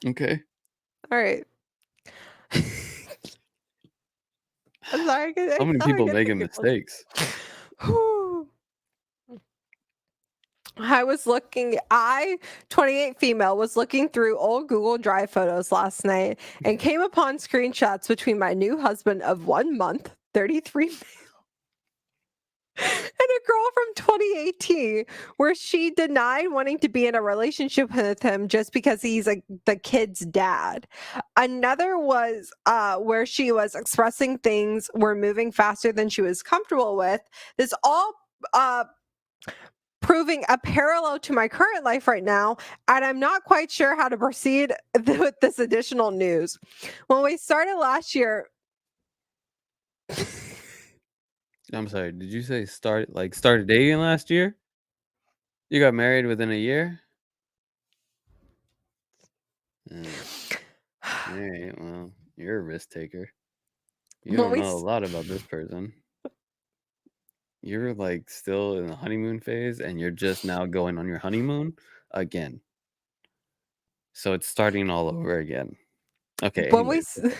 Okay. All right. I'm sorry. So many people making mistakes. I, 28 female, was looking through old Google Drive photos last night and came upon screenshots between my new husband of 1 month, 33 male, and a girl from 2018 where she denied wanting to be in a relationship with him just because he's the kid's dad. Another was where she was expressing things were moving faster than she was comfortable with. This all proving a parallel to my current life right now, and I'm not quite sure how to proceed with this additional news. When we started last year, I'm sorry. Did you say started dating last year? You got married within a year? All right. Well, you're a risk taker. You don't know a lot about this person. You're like still in the honeymoon phase and you're just now going on your honeymoon again. So it's starting all over again. Okay, when we anyways.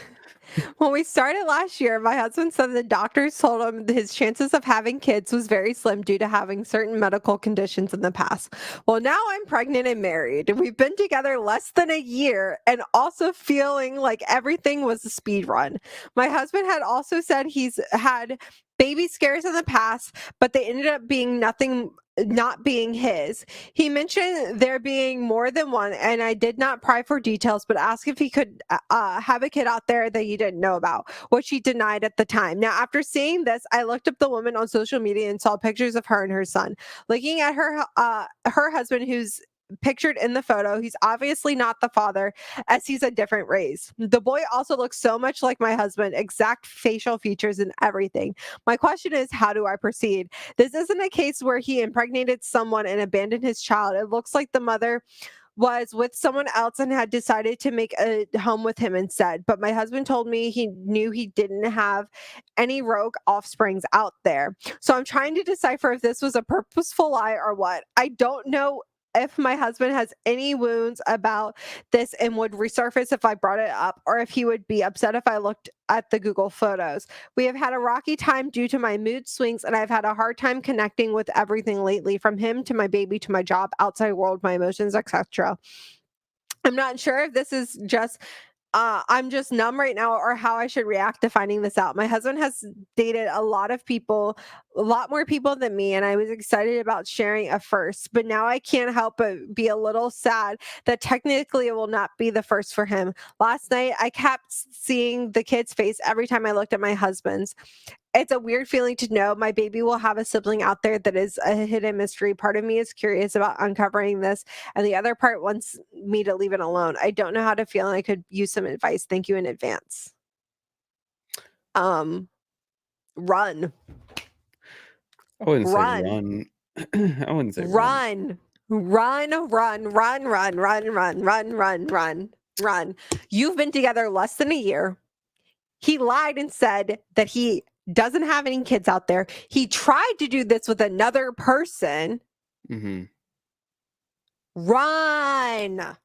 when we started last year, my husband said the doctors told him his chances of having kids was very slim due to having certain medical conditions in the past. Well, now I'm pregnant and married. We've been together less than a year and also feeling like everything was a speed run. My husband had also said he's had baby scares in the past, but they ended up being not being his. He mentioned there being more than one, and I did not pry for details, but asked if he could have a kid out there that he didn't know about, which he denied at the time. Now, after seeing this, I looked up the woman on social media and saw pictures of her and her son. Looking at her husband, who's pictured in the photo, he's obviously not the father, as he's a different race. The boy also looks so much like my husband, exact facial features and everything. My question is, how do I proceed? This isn't a case where he impregnated someone and abandoned his child. It looks like the mother was with someone else and had decided to make a home with him instead. But my husband told me he knew he didn't have any rogue offsprings out there. So I'm trying to decipher if this was a purposeful lie or what. I don't know if my husband has any wounds about this and would resurface if I brought it up, or if he would be upset if I looked at the Google photos. We have had a rocky time due to my mood swings, and I've had a hard time connecting with everything lately, from him to my baby to my job, outside world, my emotions, etc. I'm not sure if this is just I'm just numb right now, or how I should react to finding this out. My husband has dated a lot of people, a lot more people than me, and I was excited about sharing a first. But now I can't help but be a little sad that technically it will not be the first for him. Last night, I kept seeing the kid's face every time I looked at my husband's. It's a weird feeling to know my baby will have a sibling out there that is a hidden mystery. Part of me is curious about uncovering this, and the other part wants me to leave it alone. I don't know how to feel, and I could use some advice. Thank you in advance. Run. I wouldn't say Run. run. I wouldn't say run. Run. Run, run, run, run, run, run, run, run, run, run. You've been together less than a year. He lied and said that he doesn't have any kids out there. He tried to do this with another person. Mm-hmm. Run.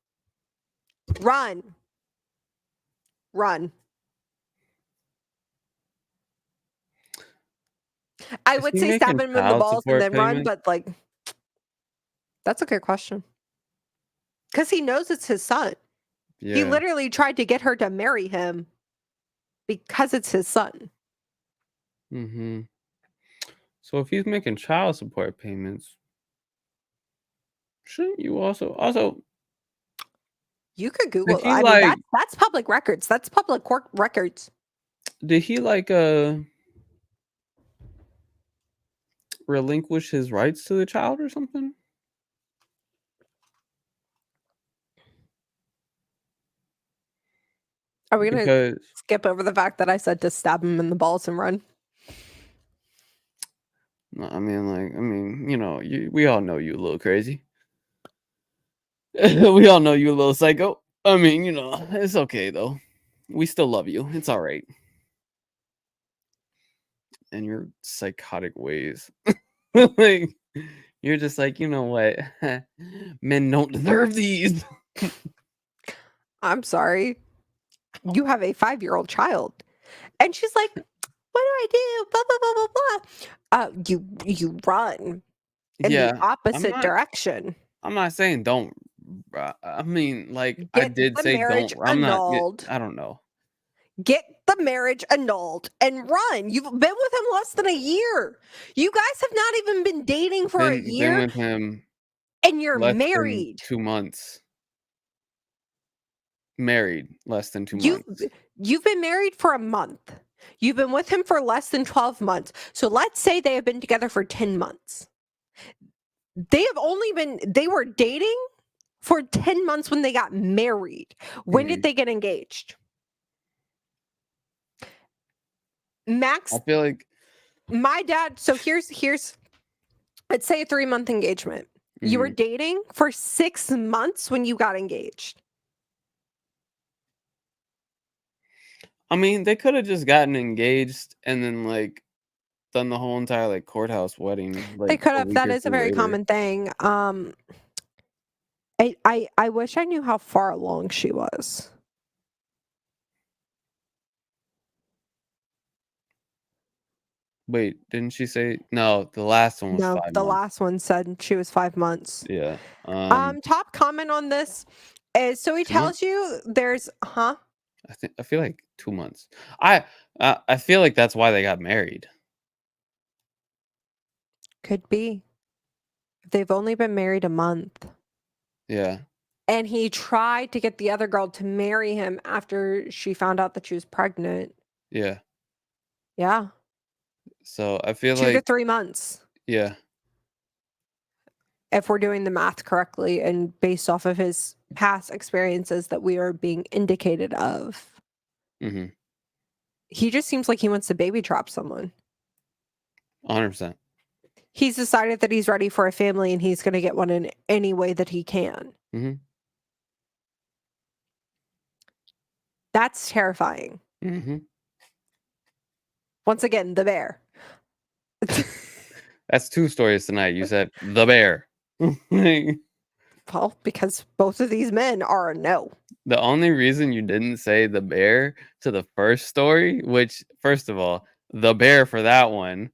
Run. Run. I Is would he say stab making him in the child balls and support then run, payments? but like, that's a good question. Because he knows it's his son. He Yeah. literally tried to get her to marry him because it's his son. Mhm. So if he's making child support payments, shouldn't you also You could did Google. he I mean, like that's public records. That's public court records. did he like relinquish his rights to the child or something? Are we gonna Because skip over the fact that I said to stab him in the balls and run? no, we all know you a little crazy. We all know you a little psycho. It's okay though. We still love you. It's all right. And your psychotic ways. Like you're just like, you know what? Men don't deserve these. I'm sorry. You have a 5-year-old child. And she's like, what do I do? Blah, blah, blah, blah, blah. You run in the Yeah, I'm opposite not direction. I'm not saying don't. Like I Get did the say marriage don't. I'm not. annulled. I don't know. Get the marriage annulled and run. You've been with him less than a year. You guys have not even been dating for a Been year with him and you're less than married. 2 months. Married less than 2 You months. you've been married for a month. You've been with him for less than 12 months. So let's say they have been together for 10 months. They were dating for 10 months when they got married. When did Mhm. they get engaged? I Max, feel like. my dad, so here's let's say a 3-month engagement. You were Mhm. dating for 6 months when you got engaged. They could have just gotten engaged and then like done the whole entire like courthouse wedding They like could a have. week That or is a two very later. common thing. I wish I knew how far along she was. Wait, didn't she say no? The last one was No, 5 the months. last one said she was 5 months. Yeah. Top comment on this is so he 2 months. tells you there's I feel like 2 months. I I feel like that's why they got married. could be. They've only been married a month. Yeah. And he tried to get the other girl to marry him after she found out that she was pregnant. Yeah. Yeah. So I feel 2 to like 3 months yeah. if we're doing the math correctly and based off of his past experiences that we are being indicated of. Mhm. He just seems like he wants to baby trap someone. 100%. He's decided that he's ready for a family and he's going to get one in any way that he can. Mhm. That's terrifying. Mhm. Once again, the bear. That's 2 stories tonight. You said the bear. Like, Well, because both of these men are a no. the only reason you didn't say the bear to the first story, which first of all, the bear for that one,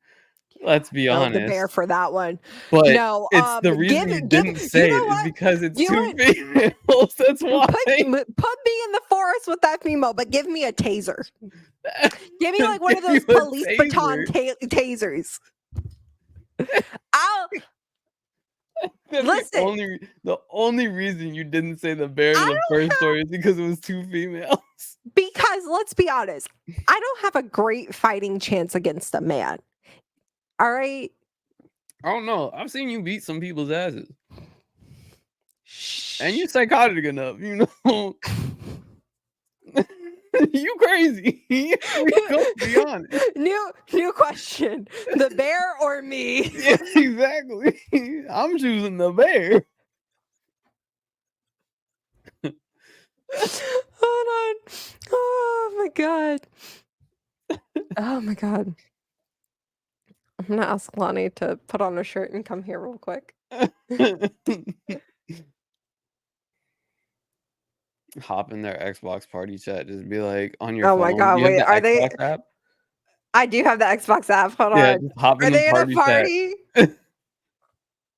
let's be No, the bear honest. for that one. But No, it's the reason you give. didn't You say it know is what? because it's You 2 would females. That's why. put me in the forest with that female, but give me a taser. Give me like one Give of you those a police baton taser. tasers. I'll That's listen. the only reason you didn't say the bear to I the don't first have story is because it was 2 females. because let's be honest. I don't have a great fighting chance against a man. All right. I don't know. I've seen you beat some people's asses. And Shh. you're psychotic enough, You crazy. We go be honest. New question. The bear or me? Yeah, exactly. I'm choosing the bear. Hold on. Oh my god. Oh my god. I'm gonna ask Lonnie to put on a shirt and come here real quick. Hop in their Xbox party chat. Just be like on your Oh my phone. god, You have wait, the are they Xbox app? I do have the Xbox app. Hold Yeah, on. just hop in Are the they in a party chat. party?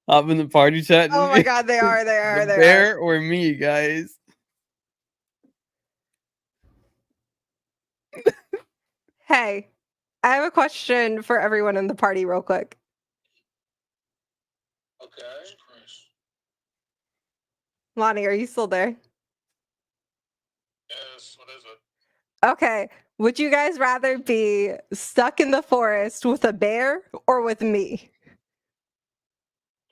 Hop in the party chat. Oh Just my be god, they are, they the are, they are. bear or me, guys. Hey, I have a question for everyone in the party, real quick. Okay. Lonnie, are you still there? Yes. What is it? Okay. Would you guys rather be stuck in the forest with a bear or with me?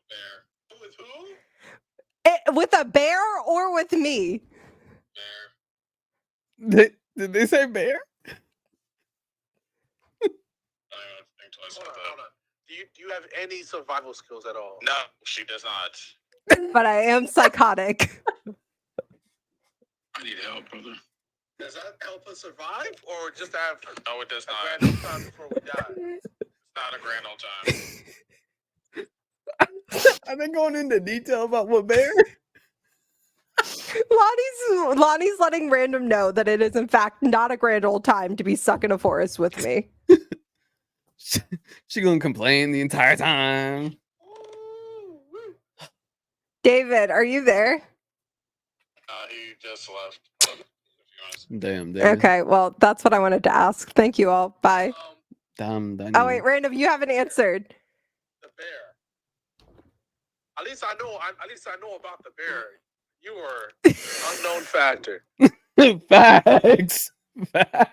Bear. With who? With a bear or with me? Bear. Did they say bear? I don't even think twice about that. Hold on. Do you have any survival skills at all? No, she does not. But I am psychotic. I need help, brother. Does that help us survive, or just have? No, it does not. A grand old time before we die. It's not a grand old time. Are they going into detail about what bear? Lonnie's letting random know that it is in fact not a grand old time to be stuck in a forest with me. She gonna complain the entire time. David, are you there? He just left. Damn, David. Okay, well, that's what I wanted to ask. Thank you all. Bye. Damn, Oh wait, random, you haven't answered. The bear. At least I know about the bear. You were unknown factor. Facts. Facts.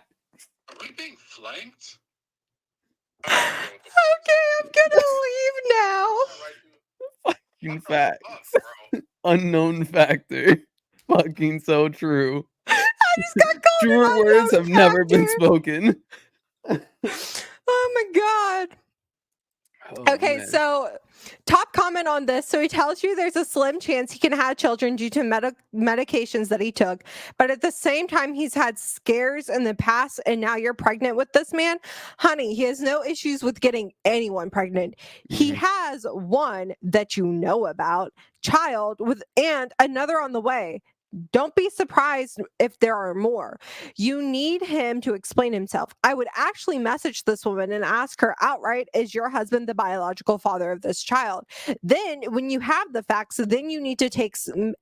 Are we being flanked? Okay, I'm gonna leave now. Fucking facts. Unknown factor. Fucking so true. I just got called Truer an words have unknown never been factor. spoken. Oh my god. Oh, Okay, man. so top comment on this. So he tells you there's a slim chance he can have children due to medications that he took. But at the same time, he's had scares in the past, and now you're pregnant with this man. Honey, he has no issues with getting anyone pregnant. He has one that you know about, child, with and another on the way. Don't be surprised if there are more. You need him to explain himself. I would actually message this woman and ask her outright, is your husband the biological father of this child? Then, when you have the facts, then you need to take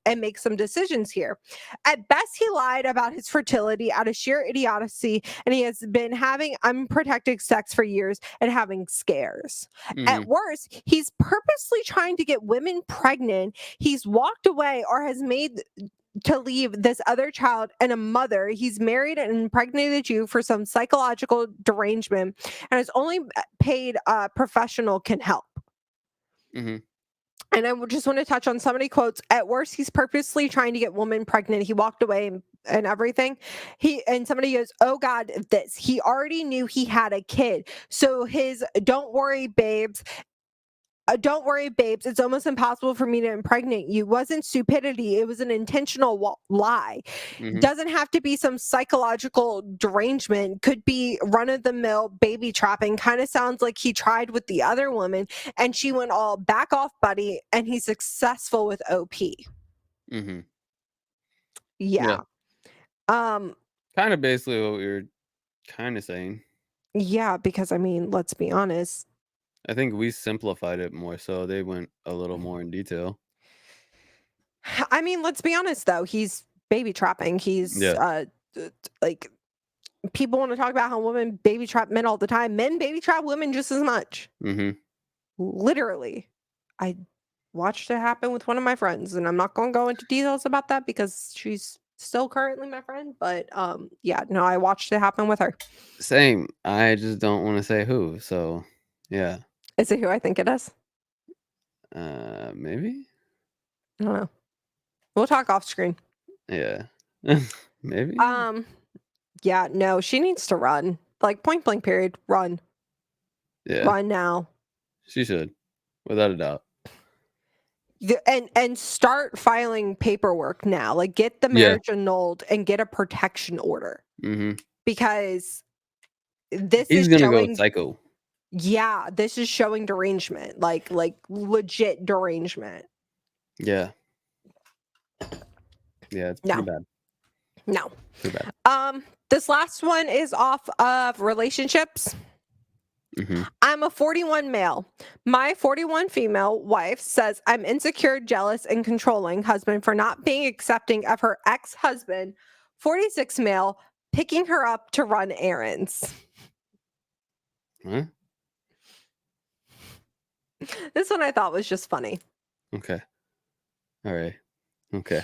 and make some decisions here. At best, he lied about his fertility out of sheer idiocy, and he has been having unprotected sex for years and having scares. At worst, he's purposely trying to get women pregnant. He's walked away or has made to leave this other child and a mother. He's married and impregnated you for some psychological derangement, and it's only paid professional can help. And I just want to touch on so many quotes. At worst, he's purposely trying to get women pregnant. He walked away and everything. And somebody goes, "Oh God, this." He already knew he had a kid. So his "Don't worry, babes." Don't worry, babes. It's almost impossible for me to impregnate you. Wasn't stupidity. It was an intentional lie. Doesn't have to be some psychological derangement. Could be run of the mill baby trapping. Kind of sounds like he tried with the other woman and she went all back off, buddy. And he's successful with OP. Yeah. Kind of basically what we were kind of saying. Yeah, because I mean, let's be honest. I think we simplified it more so they went a little more in detail. I mean, let's be honest though. He's baby trapping. He's like, people want to talk about how women baby trap men all the time. Men baby trap women just as much. Literally. I watched it happen with one of my friends, and I'm not going to go into details about that because she's still currently my friend. But yeah, no, I watched it happen with her. Same. I just don't want to say who. So yeah. Is it who I think it is? Maybe. I don't know. We'll talk off screen. Yeah. Maybe. Yeah, no, she needs to run. Like point blank period, run. Yeah. Run now. She should. Without a doubt. And start filing paperwork now. Like get the marriage annulled and get a protection order. Because this He's is gonna showing go psycho. Yeah, this is showing derangement. Like legit derangement. Yeah. Yeah, it's pretty bad. No. Pretty bad. This last one is off of relationships. I'm a 41 male. My 41 female wife says I'm insecure, jealous, and controlling husband for not being accepting of her ex-husband, 46 male, picking her up to run errands. Huh? This one I thought was just funny. Okay. All right. Okay.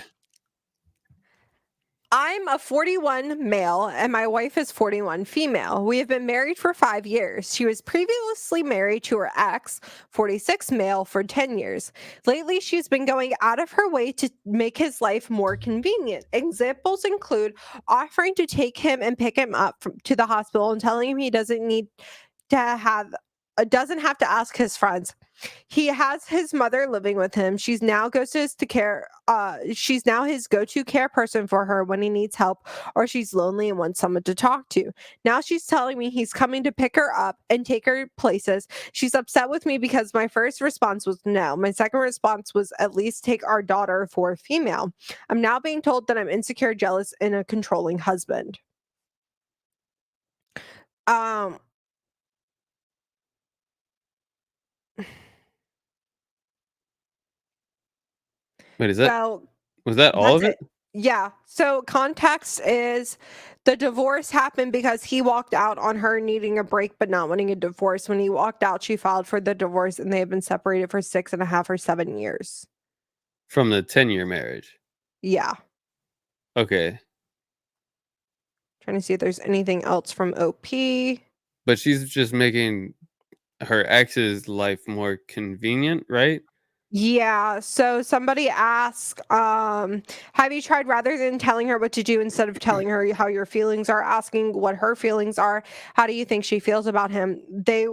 I'm a 41 male and my wife is 41 female. We have been married for 5 years. She was previously married to her ex, 46 male, for 10 years. Lately, she's been going out of her way to make his life more convenient. Examples include offering to take him and pick him up to the hospital and telling him he doesn't have to ask his friends. He has his mother living with him. She's now she's now his go-to care person for her when he needs help or she's lonely and wants someone to talk to. Now she's telling me he's coming to pick her up and take her places. She's upset with me because my first response was no. My second response was at least take our daughter for a female. I'm now being told that I'm insecure, jealous, and a controlling husband. Um Wait, is that well, was that all that's of it? it. Yeah. So context is the divorce happened because he walked out on her needing a break but not wanting a divorce. When he walked out, she filed for the divorce and they have been separated for 6.5 or 7 years. From the 10-year marriage. Yeah. Okay. Trying to see if there's anything else from OP. But she's just making her ex's life more convenient, right? Yeah, so somebody asked, have you tried rather than telling her what to do instead of telling her how your feelings are, asking what her feelings are? How do you think she feels about him? They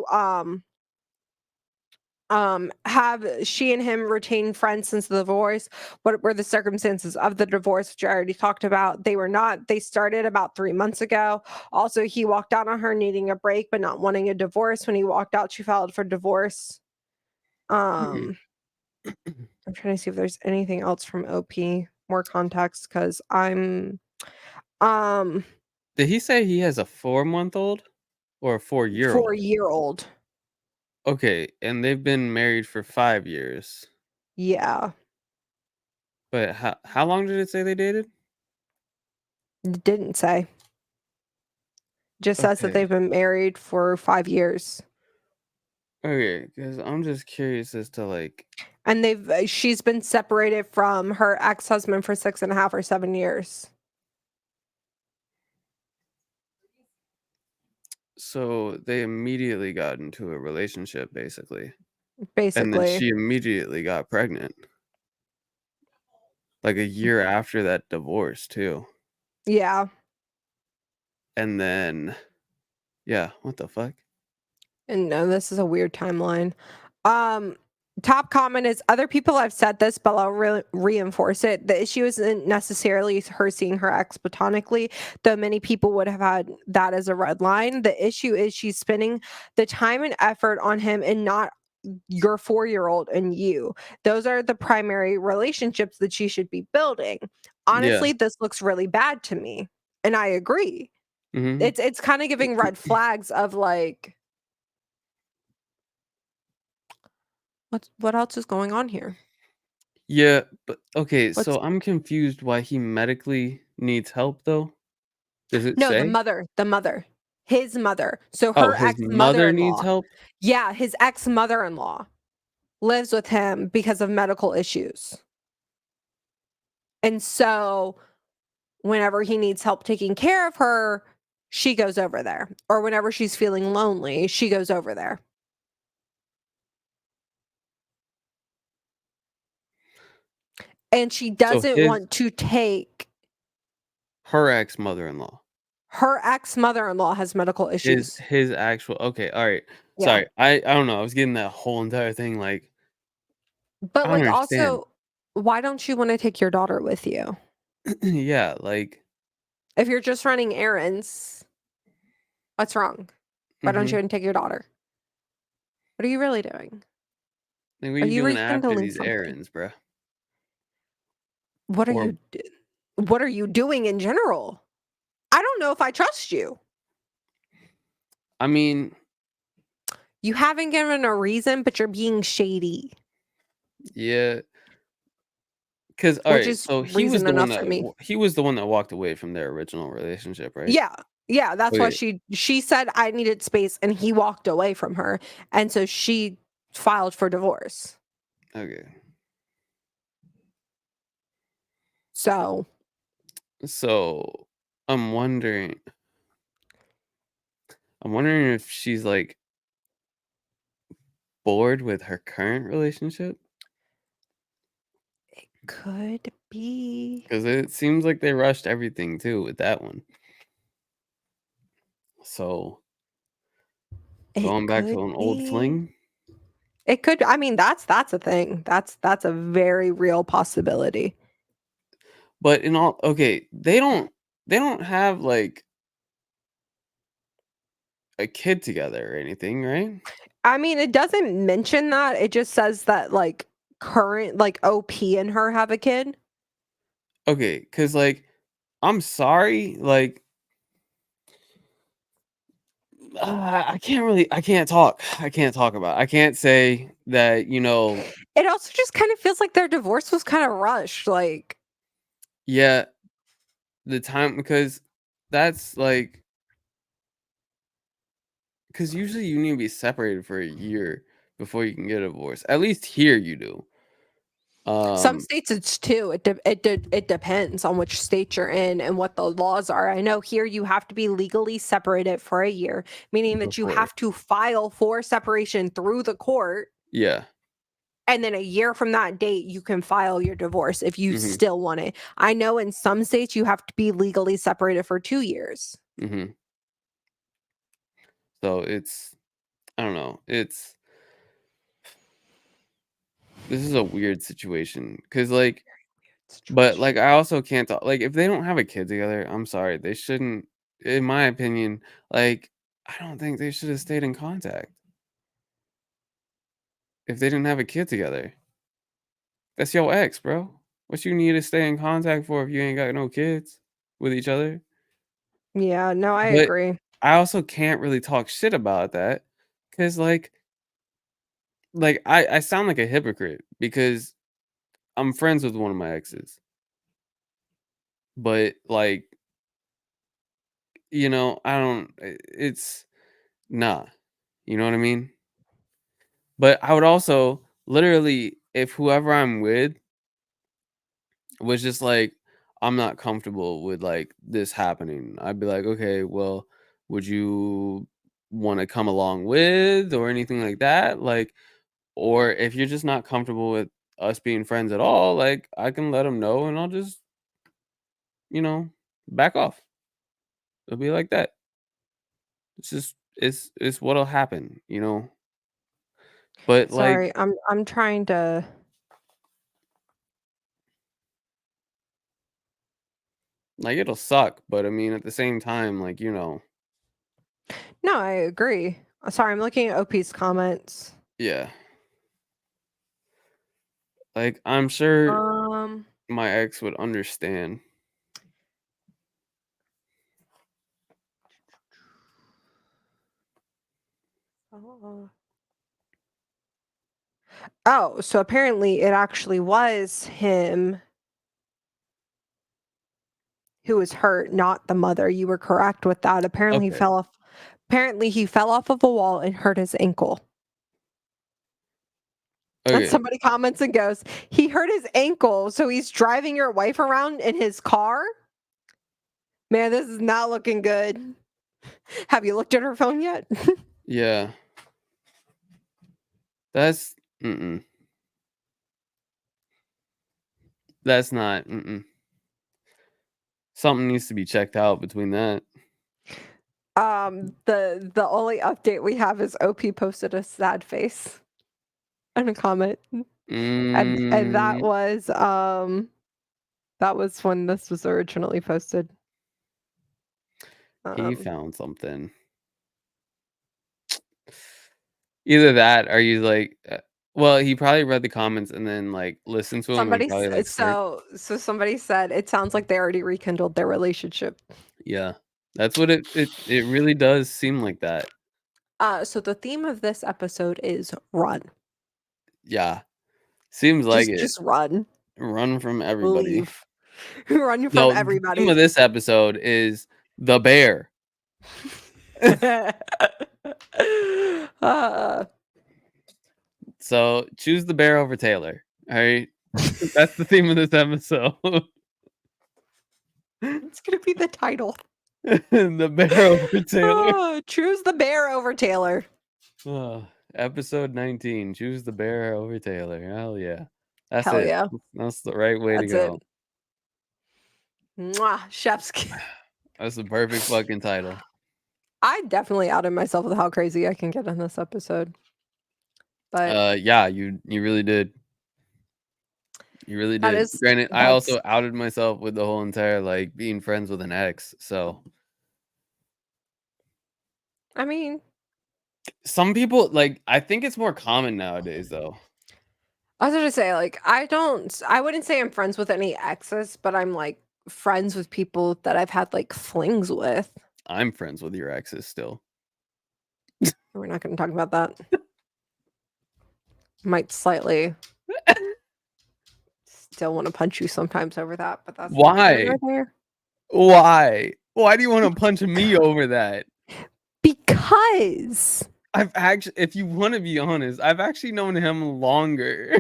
have she and him retained friends since the divorce? What were the circumstances of the divorce, which I already talked about? They started about 3 months ago. Also, he walked out on her needing a break but not wanting a divorce. When he walked out, she filed for divorce. I'm trying to see if there's anything else from OP, more context, because um Did he say he has a 4-month-old or a 4-year-old? 4-year-old. Okay, and they've been married for 5 years. Yeah. But how long did it say they dated? It didn't say. Just says that Okay. they've been married for 5 years. Okay, because I'm just curious as to like. And she's been separated from her ex-husband for 6.5 or 7 years. So they immediately got into a relationship, basically, and then Basically. she immediately got pregnant, like a year after that divorce, too. Yeah. And then, yeah, what the fuck? And no, this is a weird timeline. Top comment is other people have said this, but I'll reinforce it. The issue isn't necessarily her seeing her ex platonically, though many people would have had that as a red line. The issue is she's spending the time and effort on him and not your 4-year-old and you. Those are the primary relationships that she should be building. Yeah. Honestly, this looks really bad to me. And I agree. Hmm. It's kind of giving red flags of like, what else is going on here? Yeah, but okay, What's so I'm confused why he medically needs help, though. Does it No, say? the mother, his mother. So Oh, her his ex mother needs mother-in-law. help? Yeah, his ex mother-in-law lives with him because of medical issues. And so whenever he needs help taking care of her, she goes over there. Or whenever she's feeling lonely, she goes over there. And she So doesn't want to take her ex-mother-in-law. her ex mother-in-law has medical issues. His actual okay, alright. Yeah. Sorry, I don't know, I was getting that whole entire thing, like, But I don't like understand. also, why don't you want to take your daughter with you? Yeah, like, If you're just running errands, what's wrong? Why don't you mhm. want to take your daughter? What are you really doing? Like, what are Are you you doing after rekindling these something? errands, bruh? What are Or what are you doing in general? I don't know if I trust you. I mean, You haven't given a reason, but you're being shady, yeah, 'cause which alright, is so reason enough for me. he was the one that walked away from their original relationship, right? Yeah. Yeah, that's why Okay. she said I needed space and he walked away from her. And so she filed for divorce. Okay. So So I'm wondering if she's like bored with her current relationship could be. because it seems like they rushed everything too with that one. So It going back to could an old be. fling, It could, I mean, that's a thing. That's a very real possibility. but in all okay, they don't have like a kid together or anything, right? I mean, it doesn't mention that. It just says that like current like OP and her have a kid. Okay, because like I'm sorry, like I can't talk about. I can't say that, It also just kind of feels like their divorce was kind of rushed. Like, yeah, the time because that's like because usually you need to be separated for a year before you can get a divorce. At least here you do. some Um, states it's two. It depends on which state you're in and what the laws are. I know here you have to be legally separated for a year, meaning that you before. have to file for separation through the court. Yeah. And then a year from that date, you can file your divorce if you Mhm. still want it. I know in some states you have to be legally separated for 2 years. Mhm. So I don't know. This is a weird situation because like but like I also can't talk like if they don't have a kid together, I'm sorry, they shouldn't. In my opinion, like I don't think they should have stayed in contact if they didn't have a kid together. That's your ex, bro. What you need to stay in contact for if you ain't got no kids with each other? Yeah, no, I But agree. I also can't really talk shit about that because I sound like a hypocrite because I'm friends with one of my exes, but like I don't. It's nah. You know what I mean? But I would also literally, if whoever I'm with was just like, I'm not comfortable with like this happening, I'd be like, okay, well, would you want to come along with or anything like that? Like, or if you're just not comfortable with us being friends at all, like I can let them know and I'll just, you know, back off. It'll be like that. It's just it's what'll happen. But like Sorry, I'm trying to. like it'll suck, but I mean at the same time, like, No, I agree. Sorry, I'm looking at OP's comments. yeah. Like I'm sure Um, my ex would understand. oh, so apparently it actually was him who was hurt, not the mother. You were correct with that. Okay. Apparently he fell off of a wall and hurt his ankle. And Okay. somebody comments and goes, "He hurt his ankle, so he's driving your wife around in his car?" Man, this is not looking good. Have you looked at her phone yet? Yeah. That's mm-mm. That's not mm-mm. Something needs to be checked out between that. The only update we have is OP posted a sad face in a comment. And Mm, that was when this was originally posted. he Um found something. Either that or you like well, he probably read the comments and then like listened to them and probably like searched. so somebody said it sounds like they already rekindled their relationship. Yeah. That's what it really does seem like that. So the theme of this episode is run. Yeah. Seems like it. Just run. Run from everybody. Leave. Run from No, the theme of everybody. this episode is the bear. uh, So choose the bear over Taylor. All right. That's the theme of this episode. it's gonna be the title. The bear over Taylor. Choose the bear over Taylor. Episode 19. Choose the bear over Taylor. Hell yeah. That's Hell it. yeah. That's the right way That's to go. it. Mwah, chef's kiss. That's the perfect fucking title. I definitely outed myself with how crazy I can get in this episode. But Yeah, you really did. You really that did. is Granted, I that's also outed myself with the whole entire like being friends with an ex. So I mean, some people like I think it's more common nowadays though. I was gonna say, like, I wouldn't say I'm friends with any exes, but I'm like friends with people that I've had like flings with. I'm friends with your exes still. We're not gonna talk about that. Might slightly still want to punch you sometimes over that, but that's neither Why? here nor there. Why? Why do you want to punch me over that? Because I've actually, if you want to be honest, I've actually known him longer.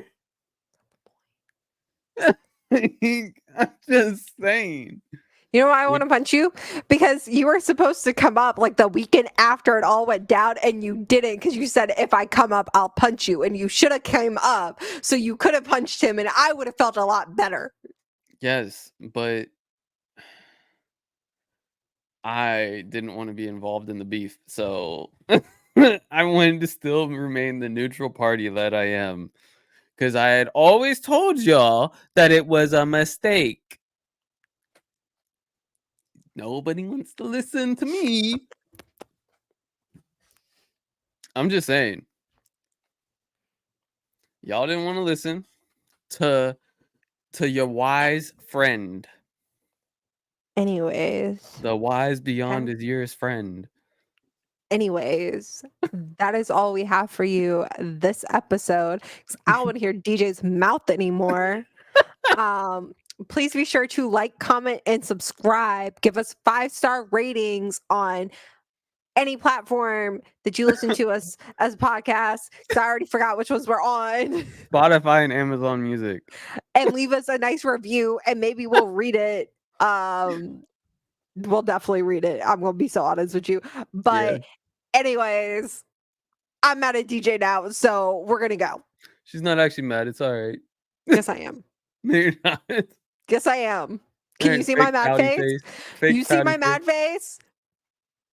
I'm just saying. you know why I want to punch you? Because you were supposed to come up like the weekend after it all went down, and you didn't because you said if I come up, I'll punch you, and you should have came up so you could have punched him, and I would have felt a lot better. Yes, but I didn't want to be involved in the beef, so I wanted to still remain the neutral party that I am. Because I had always told y'all that it was a mistake. Nobody wants to listen to me. I'm just saying. Y'all didn't want to listen to your wise friend. Anyways, The wise beyond his years friend. that is all we have for you this episode. 'Cause I don't want to hear DJ's mouth anymore. Please be sure to like, comment, and subscribe. Give us 5-star ratings on any platform that you listen to us as a podcast. Because I already forgot which ones we're on. Spotify and Amazon Music. And leave us a nice review, and maybe we'll read it. We'll definitely read it. I'm gonna be so honest with you. But anyways, I'm mad at DJ now, so we're gonna go. She's not actually mad. It's all right. Yes, I am. No, you're not. Yes, I am. Can you see my mad face? You see my mad face?